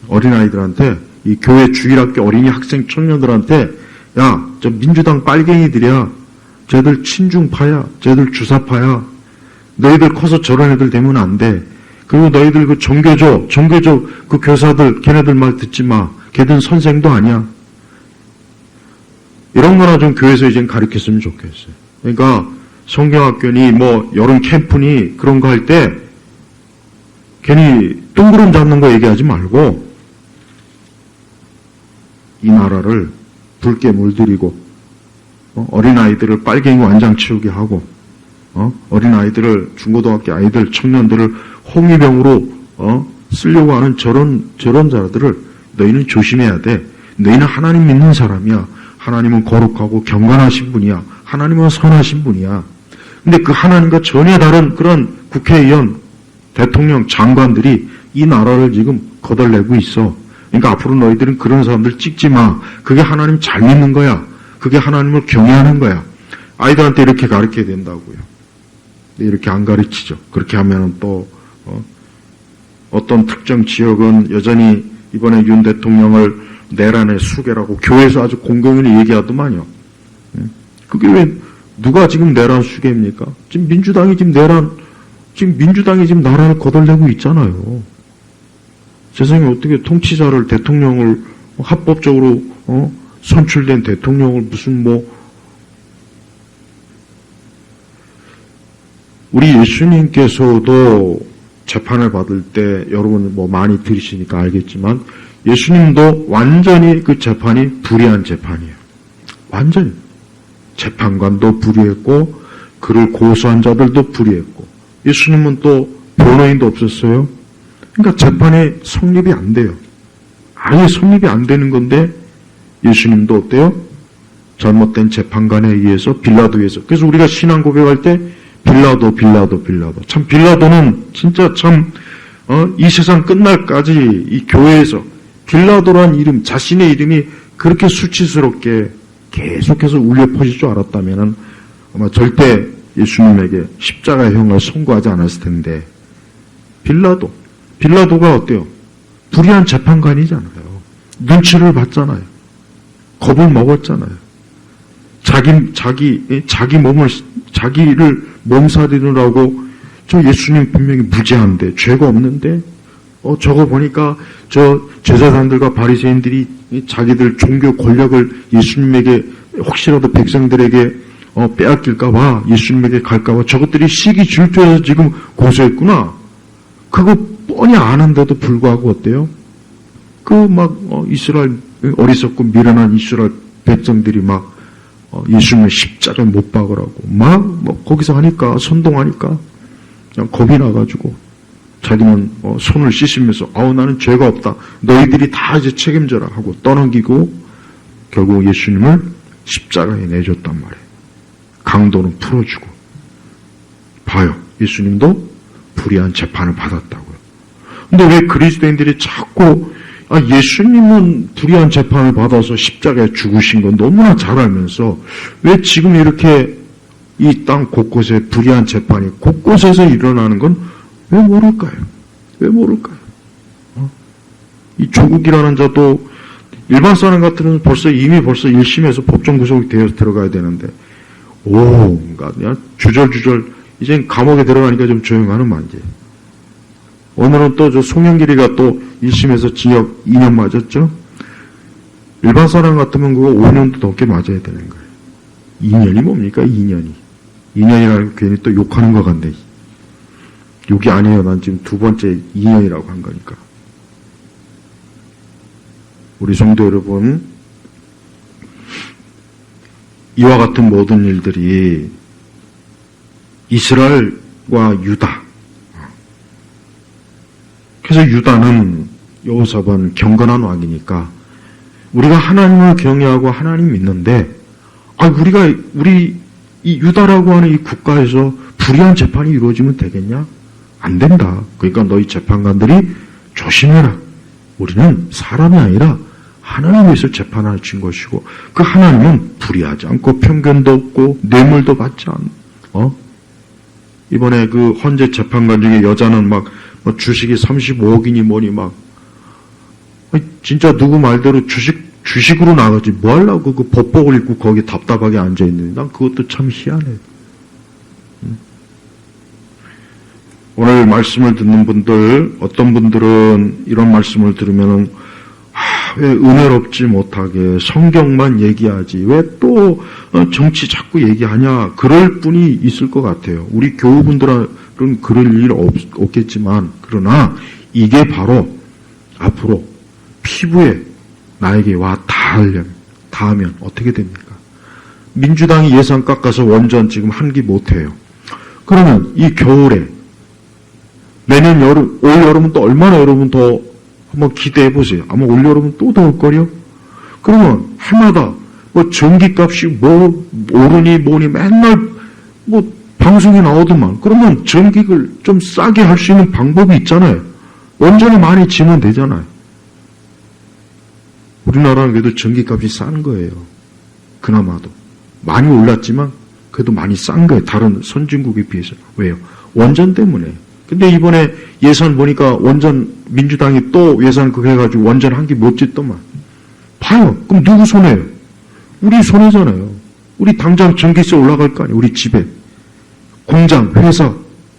어린아이들한테 이 교회 주일학교 어린이 학생 청년들한테 야 저 민주당 빨갱이들이야. 쟤들 친중파야. 쟤들 주사파야. 너희들 커서 저런 애들 되면 안 돼. 그리고 너희들 그 종교조 그 교사들 걔네들 말 듣지 마. 걔들은 선생도 아니야. 이런 거나 좀 교회에서 이제 가르쳤으면 좋겠어요. 그러니까 성경학교니 여름 캠프니 그런 거 할 때 괜히 뜬구름 잡는 거 얘기하지 말고 이 나라를 붉게 물들이고 어린아이들을 빨갱이 완장 치우게 하고 어린아이들을 중고등학교 아이들 청년들을 홍위병으로 쓰려고 하는 저런 자들을 너희는 조심해야 돼. 너희는 하나님 믿는 사람이야. 하나님은 거룩하고 경건하신 분이야. 하나님은 선하신 분이야. 근데 그 하나님과 전혀 다른 그런 국회의원, 대통령, 장관들이 이 나라를 지금 거덜내고 있어. 그러니까 앞으로 너희들은 그런 사람들 찍지 마. 그게 하나님 잘 믿는 거야. 그게 하나님을 경외하는 거야. 아이들한테 이렇게 가르쳐야 된다고요. 이렇게 안 가르치죠. 그렇게 하면은 또 어떤 특정 지역은 여전히 이번에 윤 대통령을 내란의 수괴라고 교회에서 아주 공공연히 얘기하더만요. 그게 왜 누가 지금 내란 수괴입니까? 지금 민주당이 지금 나라를 거덜내고 있잖아요. 세상에 어떻게 통치자를 대통령을 합법적으로 선출된 대통령을 무슨 우리 예수님께서도 재판을 받을 때 여러분 뭐 많이 들으시니까 알겠지만 예수님도 완전히 그 재판이 불의한 재판이에요. 완전히. 재판관도 불의했고 그를 고소한 자들도 불의했고 예수님은 또 변호인도 없었어요. 그러니까 재판이 성립이 안 돼요. 아예 성립이 안 되는 건데 예수님도 어때요? 잘못된 재판관에 의해서 빌라도에서. 그래서 우리가 신앙 고백할 때 빌라도. 참 빌라도는 진짜 참 이 세상 끝날까지 이 교회에서 빌라도란 이름, 자신의 이름이 그렇게 수치스럽게 계속해서 울려 퍼질 줄 알았다면 아마 절대 예수님에게 십자가의 형을 선고하지 않았을 텐데 빌라도가 어때요? 불의한 재판관이잖아요. 눈치를 봤잖아요. 겁을 먹었잖아요. 자기를 몸살이느라고 저 예수님 분명히 무죄한데 죄가 없는데 저거 보니까 저 제사장들과 바리새인들이 자기들 종교 권력을 예수님에게 혹시라도 백성들에게 빼앗길까봐 예수님에게 갈까봐 저것들이 시기 질투해서 지금 고소했구나. 그거 뻔히 아는데도 불구하고 어때요? 이스라엘 어리석고 미련한 이스라엘 백성들이 예수님을 십자가에 못 박으라고 거기서 하니까 선동하니까 그냥 겁이 나가지고 자기는 손을 씻으면서 나는 죄가 없다. 너희들이 다 이제 책임져라 하고 떠넘기고 결국 예수님을 십자가에 내줬단 말이에요. 강도는 풀어주고. 봐요. 예수님도 불의한 재판을 받았다고요. 근데 왜 그리스도인들이 자꾸 예수님은 불의한 재판을 받아서 십자가에 죽으신 건 너무나 잘 알면서 왜 지금 이렇게 이 땅 곳곳에 불의한 재판이 곳곳에서 일어나는 건 왜 모를까요? 왜 모를까요? 이 조국이라는 자도 일반 사람 같으면 이미 벌써 1심에서 법정 구속이 되어서 들어가야 되는데 그냥 주절주절 이젠 감옥에 들어가니까 좀 조용하는 만지. 오늘은 또 저 송영길이가 또 1심에서 징역 2년 맞았죠? 일반 사람 같으면 그거 5년도 넘게 맞아야 되는 거예요. 2년이 뭡니까? 2년이. 2년이라고 괜히 또 욕하는 것 같네. 욕이 아니에요. 난 지금 두 번째 2년이라고 한 거니까. 우리 성도 여러분, 이와 같은 모든 일들이 이스라엘과 유다. 그래서 유다는 여호사밧은 경건한 왕이니까 우리가 하나님을 경외하고 하나님 믿는데 우리 이 유다라고 하는 이 국가에서 불의한 재판이 이루어지면 되겠냐? 안 된다. 그러니까 너희 재판관들이 조심해라. 우리는 사람이 아니라 하나님에서 재판을 진 것이고 그 하나님은 불의하지 않고 편견도 없고 뇌물도 받지 않고 이번에 그 헌재 재판관 중에 여자는 주식이 35억이니 뭐니 진짜 누구 말대로 주식으로 나가지 뭐 하려고 그 법복을 입고 거기 답답하게 앉아있는데 난 그것도 참 희한해. 오늘 말씀을 듣는 분들 어떤 분들은 이런 말씀을 들으면은 왜 은혜롭지 못하게 성경만 얘기하지 왜 또 정치 자꾸 얘기하냐 그럴 분이 있을 것 같아요. 우리 교우분들은 그럴 일 없겠지만 그러나 이게 바로 앞으로 피부에 나에게 와 닿으면 어떻게 됩니까? 민주당이 예산 깎아서 원전 지금 한 기 못해요. 그러면 이 겨울에 내년 올 여름은 또 얼마나 여러분 더 한번 기대해 보세요. 아마 올 여름은 또 더울 거요. 그러면 해마다 전기값이 오르니 뭐니 맨날 방송에 나오더만. 그러면 전기를 좀 싸게 할 수 있는 방법이 있잖아요. 원전을 많이 지면 되잖아요. 우리나라는 그래도 전기값이 싼 거예요. 그나마도. 많이 올랐지만 그래도 많이 싼 거예요. 다른 선진국에 비해서. 왜요? 원전 때문에. 근데 이번에 예산 보니까 민주당이 또 예산 그거 해가지고 원전 한 개 못 짓더만. 봐요. 그럼 누구 손해요? 우리 손해잖아요. 우리 당장 전기세 올라갈 거 아니에요. 우리 집에. 공장, 회사,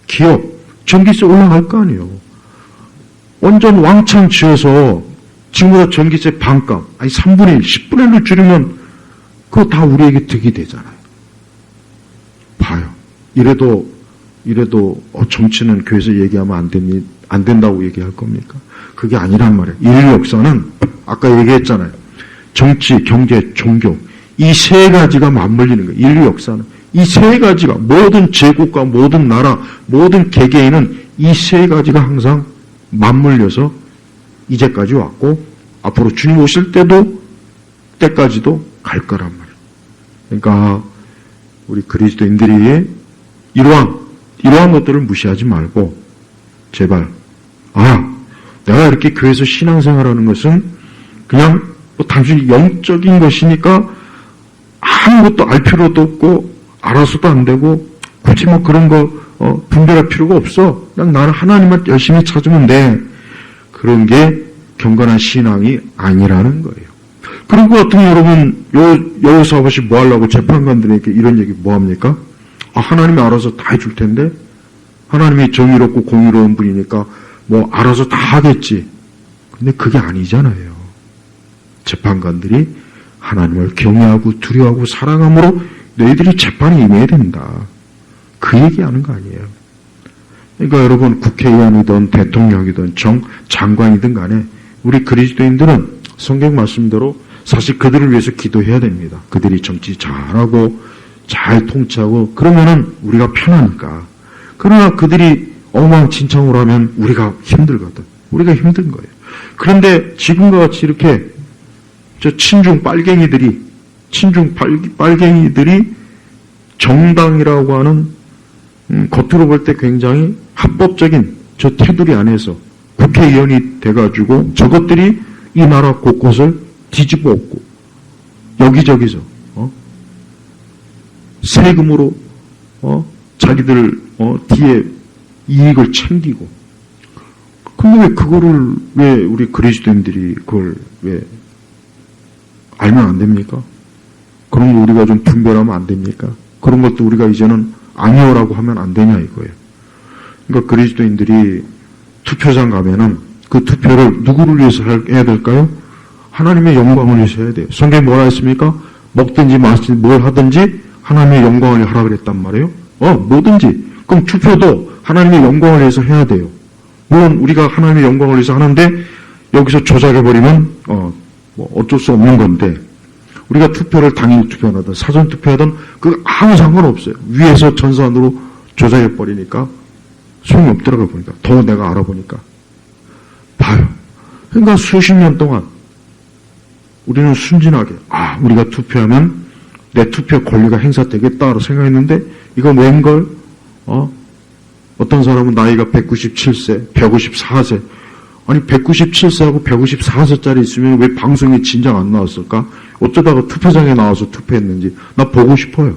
기업, 전기세 올라갈 거 아니에요. 원전 왕창 지어서 지금보다 전기세 반값, 3분의 1, 10분의 1을 줄이면 그거 다 우리에게 득이 되잖아요. 봐요. 이래도 이래도 정치는 교회에서 얘기하면 안 된다고 얘기할 겁니까? 그게 아니란 말이에요. 인류 역사는 아까 얘기했잖아요. 정치, 경제, 종교 이 세 가지가 맞물리는 거예요. 인류 역사는 이 세 가지가 모든 제국과 모든 나라, 모든 개개인은 이 세 가지가 항상 맞물려서 이제까지 왔고 앞으로 주님 오실 때까지도 갈 거란 말이에요. 그러니까 우리 그리스도인들이 이러한 것들을 무시하지 말고 제발 내가 이렇게 교회에서 신앙생활하는 것은 그냥 단순히 영적인 것이니까 아무것도 알 필요도 없고 알아서도 안 되고 굳이 그런 거 분별할 필요가 없어. 그냥 나는 하나님만 열심히 찾으면 돼. 그런 게 경건한 신앙이 아니라는 거예요. 그런 것 같으면 여러분 여호사밧이 뭐 하려고 재판관들에게 이런 얘기 뭐 합니까? 하나님이 알아서 다 해줄 텐데 하나님이 정의롭고 공의로운 분이니까 알아서 다 하겠지. 근데 그게 아니잖아요. 재판관들이 하나님을 경외하고 두려워하고 사랑함으로 너희들이 재판에 임해야 된다. 그 얘기하는 거 아니에요. 그러니까 여러분 국회의원이든 대통령이든 장관이든 간에 우리 그리스도인들은 성경 말씀대로 사실 그들을 위해서 기도해야 됩니다. 그들이 정치 잘하고 잘 통치하고 그러면은 우리가 편하니까. 그러나 그들이 엉망진창으로 하면 우리가 힘들거든. 우리가 힘든 거예요. 그런데 지금과 같이 이렇게 친중 빨갱이들이 정당이라고 하는 겉으로 볼 때 굉장히 합법적인 저 테두리 안에서 국회의원이 돼가지고 저것들이 이 나라 곳곳을 뒤집어 엎고 여기저기서 세금으로 자기들 뒤에 이익을 챙기고 근데 왜 우리 그리스도인들이 그걸 왜 알면 안 됩니까? 그런 거 우리가 좀 분별하면 안 됩니까? 그런 것도 우리가 이제는 아니오라고 하면 안 되냐 이거예요. 그러니까 그리스도인들이 투표장 가면은 그 투표를 누구를 위해서 해야 될까요? 하나님의 영광을 위해서 해야 돼요. 성경에 뭐라 했습니까? 먹든지 마시든지 뭘 하든지 하나님의 영광을 하라 그랬단 말이에요. 뭐든지. 그럼 투표도 하나님의 영광을 위해서 해야 돼요. 물론 우리가 하나님의 영광을 위해서 하는데 여기서 조작해버리면 어쩔 수 없는 건데 우리가 투표를 당일 투표하든 사전 투표하든 그 아무 상관없어요. 위에서 전산으로 조작해버리니까 소용이 없더라고 보니까 더 내가 알아보니까 봐요. 그러니까 수십 년 동안 우리는 순진하게 우리가 투표하면 내 투표 권리가 행사되겠다라고 생각했는데 이건 웬걸? 어떤 사람은 나이가 197세, 154세 아니 197세하고 154세짜리 있으면 왜 방송에 진작 안 나왔을까? 어쩌다가 투표장에 나와서 투표했는지 나 보고 싶어요.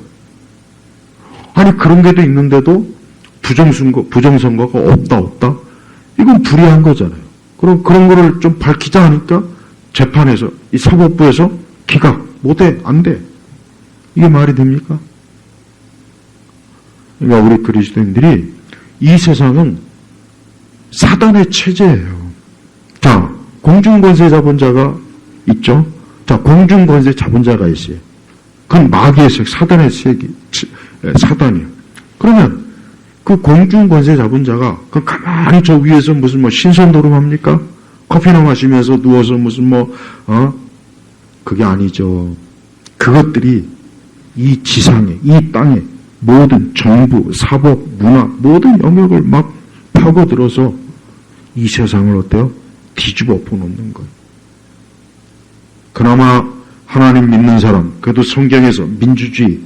아니 그런 게도 있는데도 부정선거가 없다. 이건 불이한 거잖아요. 그럼 그런 거를 좀 밝히자 하니까 재판에서 이 사법부에서 기각 못해 안 돼. 이게 말이 됩니까? 그러니까 우리 그리스도인들이 이 세상은 사단의 체제예요. 자, 공중권세 잡은 자가 있죠. 자, 공중권세 잡은 자가 있어요. 그건 마귀의 색, 사단의 색이 사단이에요. 그러면 그 공중권세 잡은 자가 그 가만히 저 위에서 무슨 신선노름합니까? 커피나 마시면서 누워서 무슨 그게 아니죠. 그것들이 이 지상에, 이 땅에 모든 정부, 사법, 문화, 모든 영역을 막 파고들어서 이 세상을 어때요? 뒤집어 엎어놓는 거예요. 그나마 하나님 믿는 사람, 그래도 성경에서 민주주의,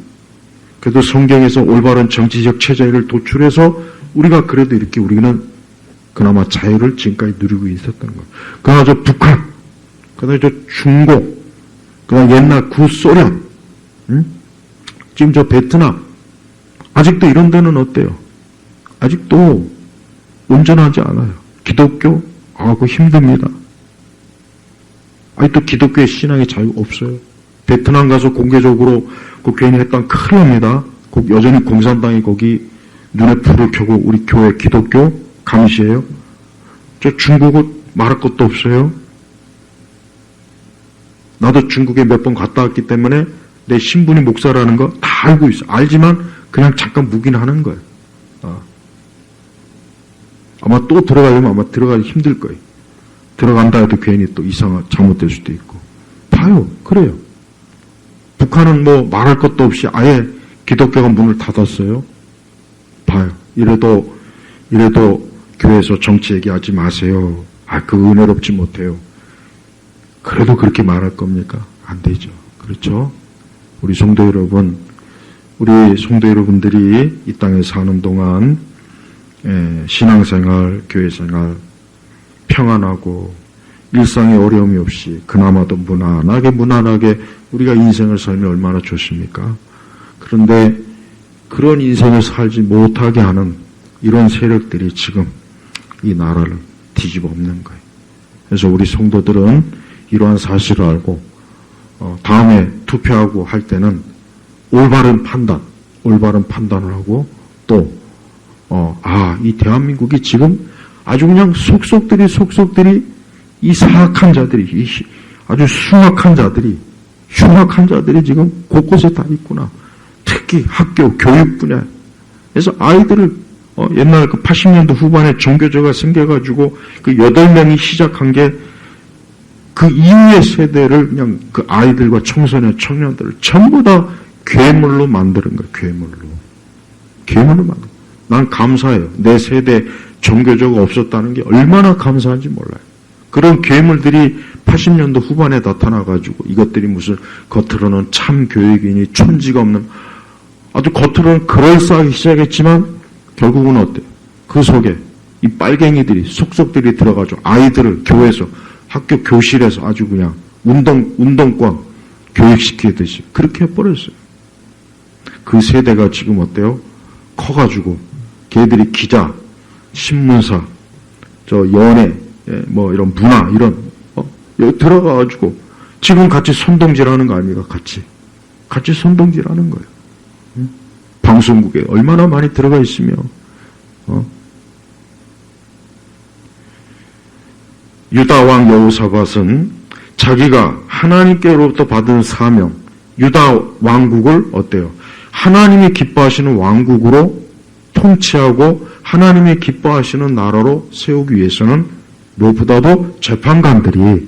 그래도 성경에서 올바른 정치적 체제를 도출해서 우리가 그래도 이렇게 우리는 그나마 자유를 지금까지 누리고 있었던 거예요. 그나마 저 북한, 그나마 저 중국, 그나마 옛날 구소련, 지금 저 베트남, 아직도 이런 데는 어때요? 아직도 온전하지 않아요. 기독교? 그거 힘듭니다. 아직도 기독교의 신앙의 자유가 없어요. 베트남 가서 공개적으로 그 괜히 했다면 큰일 납니다. 여전히 공산당이 거기 눈에 불을 켜고 우리 교회 기독교 감시해요. 저 중국은 말할 것도 없어요. 나도 중국에 몇 번 갔다 왔기 때문에 내 신분이 목사라는 거 다 알고 있어. 알지만 그냥 잠깐 묵인하는 거예요. 아마 또 들어가려면 아마 들어가기 힘들 거예요. 들어간다 해도 괜히 또 잘못될 수도 있고. 봐요. 그래요. 북한은 뭐 말할 것도 없이 아예 기독교가 문을 닫았어요. 봐요. 이래도 교회에서 정치 얘기하지 마세요. 그 은혜롭지 못해요. 그래도 그렇게 말할 겁니까? 안 되죠. 그렇죠? 우리 성도 여러분들이 이 땅에 사는 동안 신앙생활, 교회생활 평안하고 일상에 어려움이 없이 그나마도 무난하게 우리가 인생을 살면 얼마나 좋습니까? 그런데 그런 인생을 살지 못하게 하는 이런 세력들이 지금 이 나라를 뒤집어 엎는 거예요. 그래서 우리 성도들은 이러한 사실을 알고 다음에 투표하고 할 때는 올바른 판단을 하고 또 이 대한민국이 지금 아주 그냥 속속들이 이 사악한 자들이 아주 흉악한 자들이 지금 곳곳에 다 있구나. 특히 학교 교육 분야. 그래서 아이들을 옛날 그 80년대 후반에 종교제가 생겨가지고 그 8명이 시작한 게 그 이후의 세대를 그냥 그 아이들과 청소년, 청년들을 전부 다 괴물로 만드는 거예요. 괴물로 만든. 난 감사해요. 내 세대 종교제가 없었다는 게 얼마나 감사한지 몰라요. 그런 괴물들이 80년대 후반에 나타나가지고 이것들이 무슨 겉으로는 참 교육이니 촌지가 없는 아주 겉으로는 그럴싸하게 시작했지만 결국은 어때요? 그 속에 이 빨갱이들이 속속들이 들어가지고 아이들을 교회에서 학교 교실에서 아주 그냥 운동권 교육시키듯이 그렇게 해버렸어요. 그 세대가 지금 어때요? 커가지고 걔들이 기자, 신문사, 연예, 뭐 이런 문화 이런 여기 들어가가지고 지금 같이 선동질하는 거 아닙니까? 같이 선동질하는 거예요. 방송국에 얼마나 많이 들어가 있으며 유다 왕 여호사밧은 자기가 하나님께로부터 받은 사명, 유다 왕국을 어때요? 하나님이 기뻐하시는 왕국으로 통치하고 하나님이 기뻐하시는 나라로 세우기 위해서는 무엇보다도 재판관들이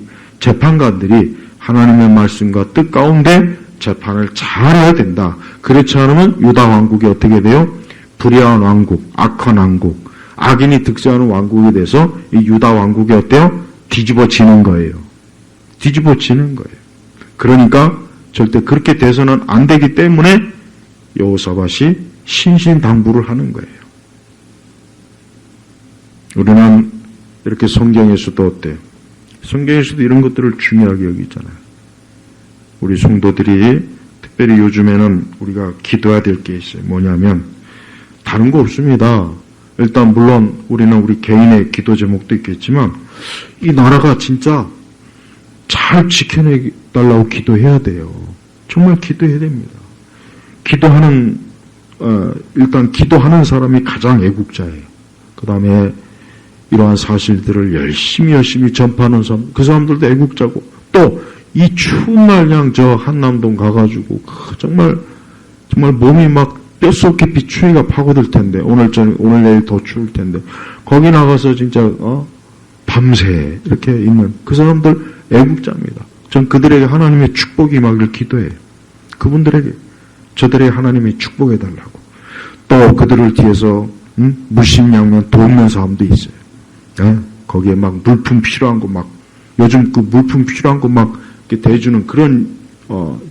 하나님의 말씀과 뜻 가운데 재판을 잘해야 된다. 그렇지 않으면 유다 왕국이 어떻게 돼요? 불의한 왕국, 악한 왕국, 악인이 득세하는 왕국이 돼서 이 유다 왕국이 어때요? 뒤집어지는 거예요. 그러니까 절대 그렇게 돼서는 안 되기 때문에 여호사밧이 신신당부를 하는 거예요. 우리는 이렇게 성경에서도 어때요? 성경에서도 이런 것들을 중요하게 여기잖아요. 우리 성도들이 특별히 요즘에는 우리가 기도해야 될 게 있어요. 뭐냐면 다른 거 없습니다. 일단 물론 우리는 우리 개인의 기도 제목도 있겠지만 이 나라가 진짜 잘 지켜내달라고 기도해야 돼요. 정말 기도해야 됩니다. 일단 기도하는 사람이 가장 애국자예요. 그 다음에 이러한 사실들을 열심히 전파하는 사람, 그 사람들도 애국자고, 또 이 추운 날 그냥 저 한남동 가가지고 정말 몸이 막 뼛속 깊이 추위가 파고들 텐데 오늘 내일 더 추울 텐데 거기 나가서 진짜 밤새 이렇게 있는 그 사람들 애국자입니다. 전 그들에게 하나님의 축복이 임하기를 기도해요. 그분들에게 저들에게 하나님이 축복해 달라고. 또 그들을 뒤에서 무심양면 돕는 사람도 있어요. 거기에 막 물품 필요한 거 막 요즘 그 물품 필요한 거 막 대주는 그런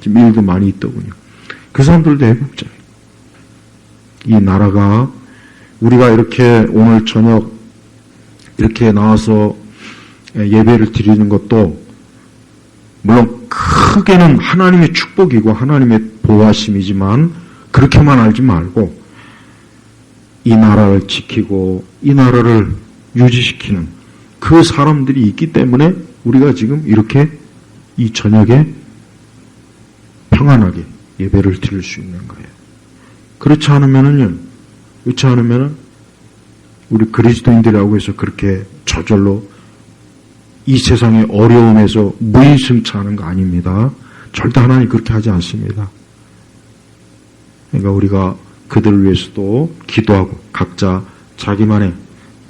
지금 일도 많이 있더군요. 그 사람들도 애국자예요. 이 나라가 우리가 이렇게 오늘 저녁 이렇게 나와서 예배를 드리는 것도 물론 크게는 하나님의 축복이고 하나님의 보호하심이지만 그렇게만 알지 말고 이 나라를 지키고 이 나라를 유지시키는 그 사람들이 있기 때문에 우리가 지금 이렇게 이 저녁에 평안하게 예배를 드릴 수 있는 거예요. 그렇지 않으면은 우리 그리스도인들이라고 해서 그렇게 저절로 이 세상의 어려움에서 무임승차하는 거 아닙니다. 절대 하나님 그렇게 하지 않습니다. 그러니까 우리가 그들을 위해서도 기도하고 각자 자기만의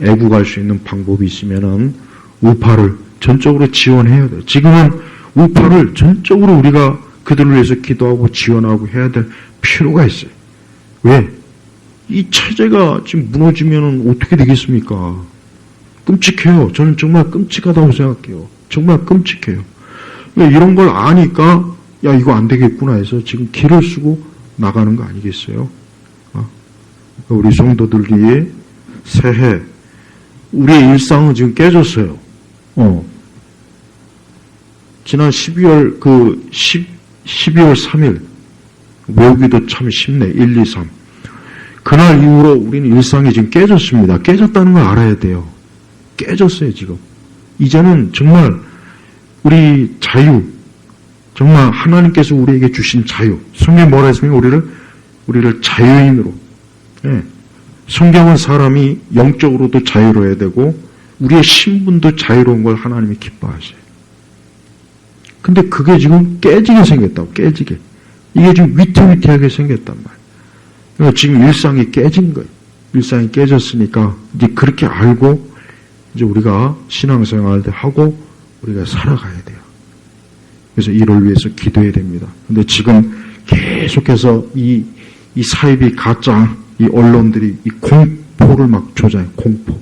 애국할 수 있는 방법이 있으면은 우파를 전적으로 지원해야 돼요. 지금은 우파를 전적으로 우리가 그들을 위해서 기도하고 지원하고 해야 될 필요가 있어요. 왜? 이 체제가 지금 무너지면 어떻게 되겠습니까? 끔찍해요. 저는 정말 끔찍하다고 생각해요. 정말 끔찍해요. 이런 걸 아니까 야 이거 안 되겠구나 해서 지금 길을 쓰고 나가는 거 아니겠어요? 우리 성도들이 새해 우리의 일상은 지금 깨졌어요. 지난 12월 3일 외우기도 참 쉽네. 1, 2, 3. 그날 이후로 우리는 일상이 지금 깨졌습니다. 깨졌다는 걸 알아야 돼요. 깨졌어요, 지금. 이제는 정말 우리 자유, 정말 하나님께서 우리에게 주신 자유. 성경에 뭐라 했습니까? 우리를 자유인으로. 예. 성경은 사람이 영적으로도 자유로워야 되고 우리의 신분도 자유로운 걸 하나님이 기뻐하셔요. 근데 그게 지금 깨지게 생겼다고, 깨지게. 이게 지금 위태위태하게 생겼단 말이에요. 그러니까 지금 일상이 깨진 거예요. 일상이 깨졌으니까 이제 그렇게 알고 이제 우리가 신앙생활을 하고 우리가 살아가야 돼요. 그래서 이를 위해서 기도해야 됩니다. 근데 지금 계속해서 이 사이비 가짜 이 언론들이 이 공포를 막 조장해, 공포.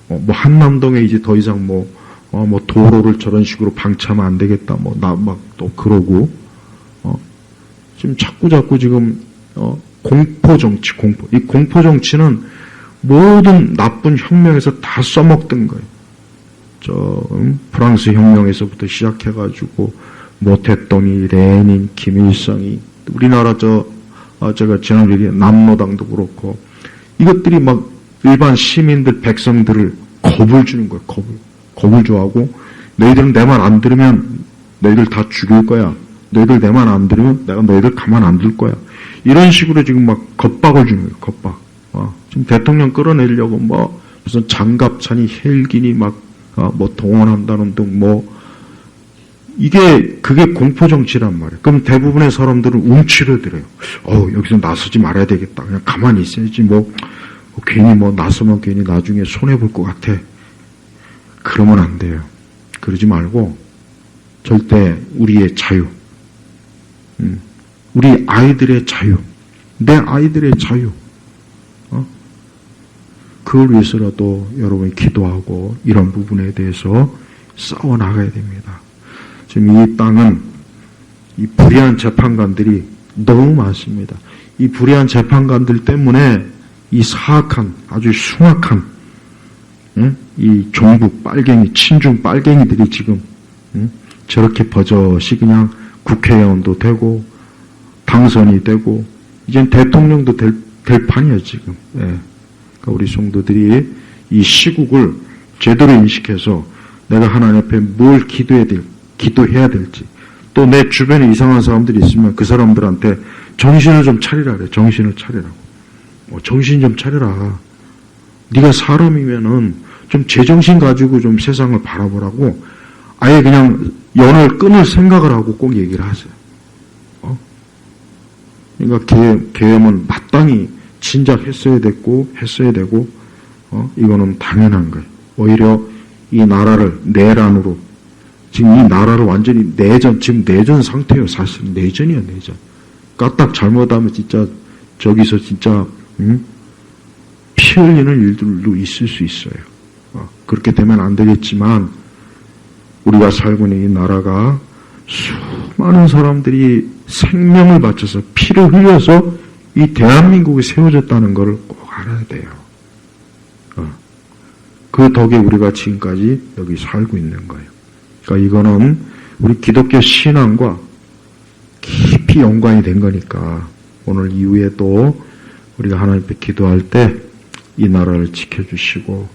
뭐 한남동에 이제 더 이상 뭐 도로를 저런 식으로 방치하면 안 되겠다. 뭐 나 막 또 그러고 지금 자꾸 지금 공포 정치, 공포. 이 공포 정치는 모든 나쁜 혁명에서 다 써먹던 거예요. 프랑스 혁명에서부터 시작해가지고 모태똥이, 레닌, 김일성이 우리나라 제가 지난주에 남로당도 그렇고 이것들이 막 일반 시민들, 백성들을 겁을 주는 거예요. 겁을 줘하고 너희들은 내 말 안 들으면 너희들 다 죽일 거야. 너희들 내 말 안 들으면 내가 너희들 가만 안 둘 거야. 이런 식으로 지금 막 겁박을 주는 거예요. 겁박. 지금 대통령 끌어내려고 뭐 무슨 장갑차니 헬기니 막 뭐 동원한다는 등 뭐 그게 공포 정치란 말이에요. 그럼 대부분의 사람들은 움츠러들어요. 여기서 나서지 말아야 되겠다. 그냥 가만히 있어야지 괜히 나서면 괜히 나중에 손해볼 것 같아. 그러면 안 돼요. 그러지 말고 절대 우리의 자유, 우리 아이들의 자유, 내 아이들의 자유, 그걸 위해서라도 여러분이 기도하고 이런 부분에 대해서 싸워 나가야 됩니다. 지금 이 땅은 이 불의한 재판관들이 너무 많습니다. 이 불의한 재판관들 때문에 이 사악한 아주 흉악한 이 종북 빨갱이, 친중 빨갱이들이 지금 저렇게 버젓이 그냥 국회의원도 되고 당선이 되고 이젠 대통령도 될 판이에요 지금. 예. 그러니까 우리 성도들이 이 시국을 제대로 인식해서 내가 하나님 앞에 뭘 기도해야 될지 또 내 주변에 이상한 사람들이 있으면 그 사람들한테 정신을 좀 차리라 그래. 정신을 차리라고. 정신 좀 차려라. 네가 사람이면은 좀 제정신 가지고 좀 세상을 바라보라고 아예 그냥 연을 끊을 생각을 하고 꼭 얘기를 하세요. 그러니까 계엄은 마땅히 진작 했어야 되고 이거는 당연한 거예요. 오히려 이 나라를 내란으로 지금 이 나라를 완전히 지금 내전 상태예요. 사실 내전이야 내전. 까딱 잘못하면 진짜 저기서 진짜 피 흘리는 일들도 있을 수 있어요. 그렇게 되면 안 되겠지만 우리가 살고 있는 이 나라가 수많은 사람들이 생명을 바쳐서 피를 흘려서 이 대한민국이 세워졌다는 것을 꼭 알아야 돼요. 그 덕에 우리가 지금까지 여기 살고 있는 거예요. 그러니까 이거는 우리 기독교 신앙과 깊이 연관이 된 거니까 오늘 이후에도 우리가 하나님께 기도할 때 이 나라를 지켜주시고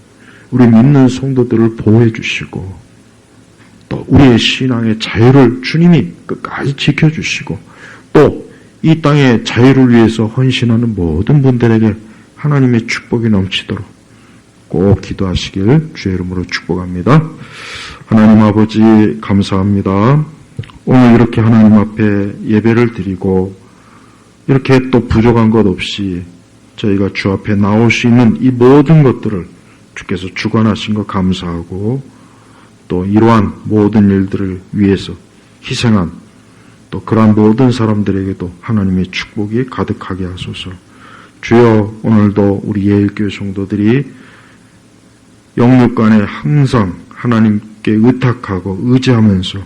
우리 믿는 성도들을 보호해 주시고 또 우리의 신앙의 자유를 주님이 끝까지 지켜주시고 또 이 땅의 자유를 위해서 헌신하는 모든 분들에게 하나님의 축복이 넘치도록 꼭 기도하시길 주의 이름으로 축복합니다. 하나님 아버지 감사합니다. 오늘 이렇게 하나님 앞에 예배를 드리고 이렇게 또 부족한 것 없이 저희가 주 앞에 나올 수 있는 이 모든 것들을 주께서 주관하신 것 감사하고 또 이러한 모든 일들을 위해서 희생한 또 그러한 모든 사람들에게도 하나님의 축복이 가득하게 하소서. 주여, 오늘도 우리 예일교회 성도들이 영육간에 항상 하나님께 의탁하고 의지하면서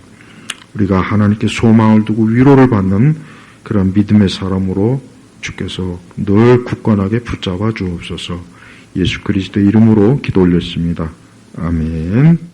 우리가 하나님께 소망을 두고 위로를 받는 그런 믿음의 사람으로 주께서 늘 굳건하게 붙잡아 주옵소서. 예수 그리스도 이름으로 기도 올렸습니다. 아멘.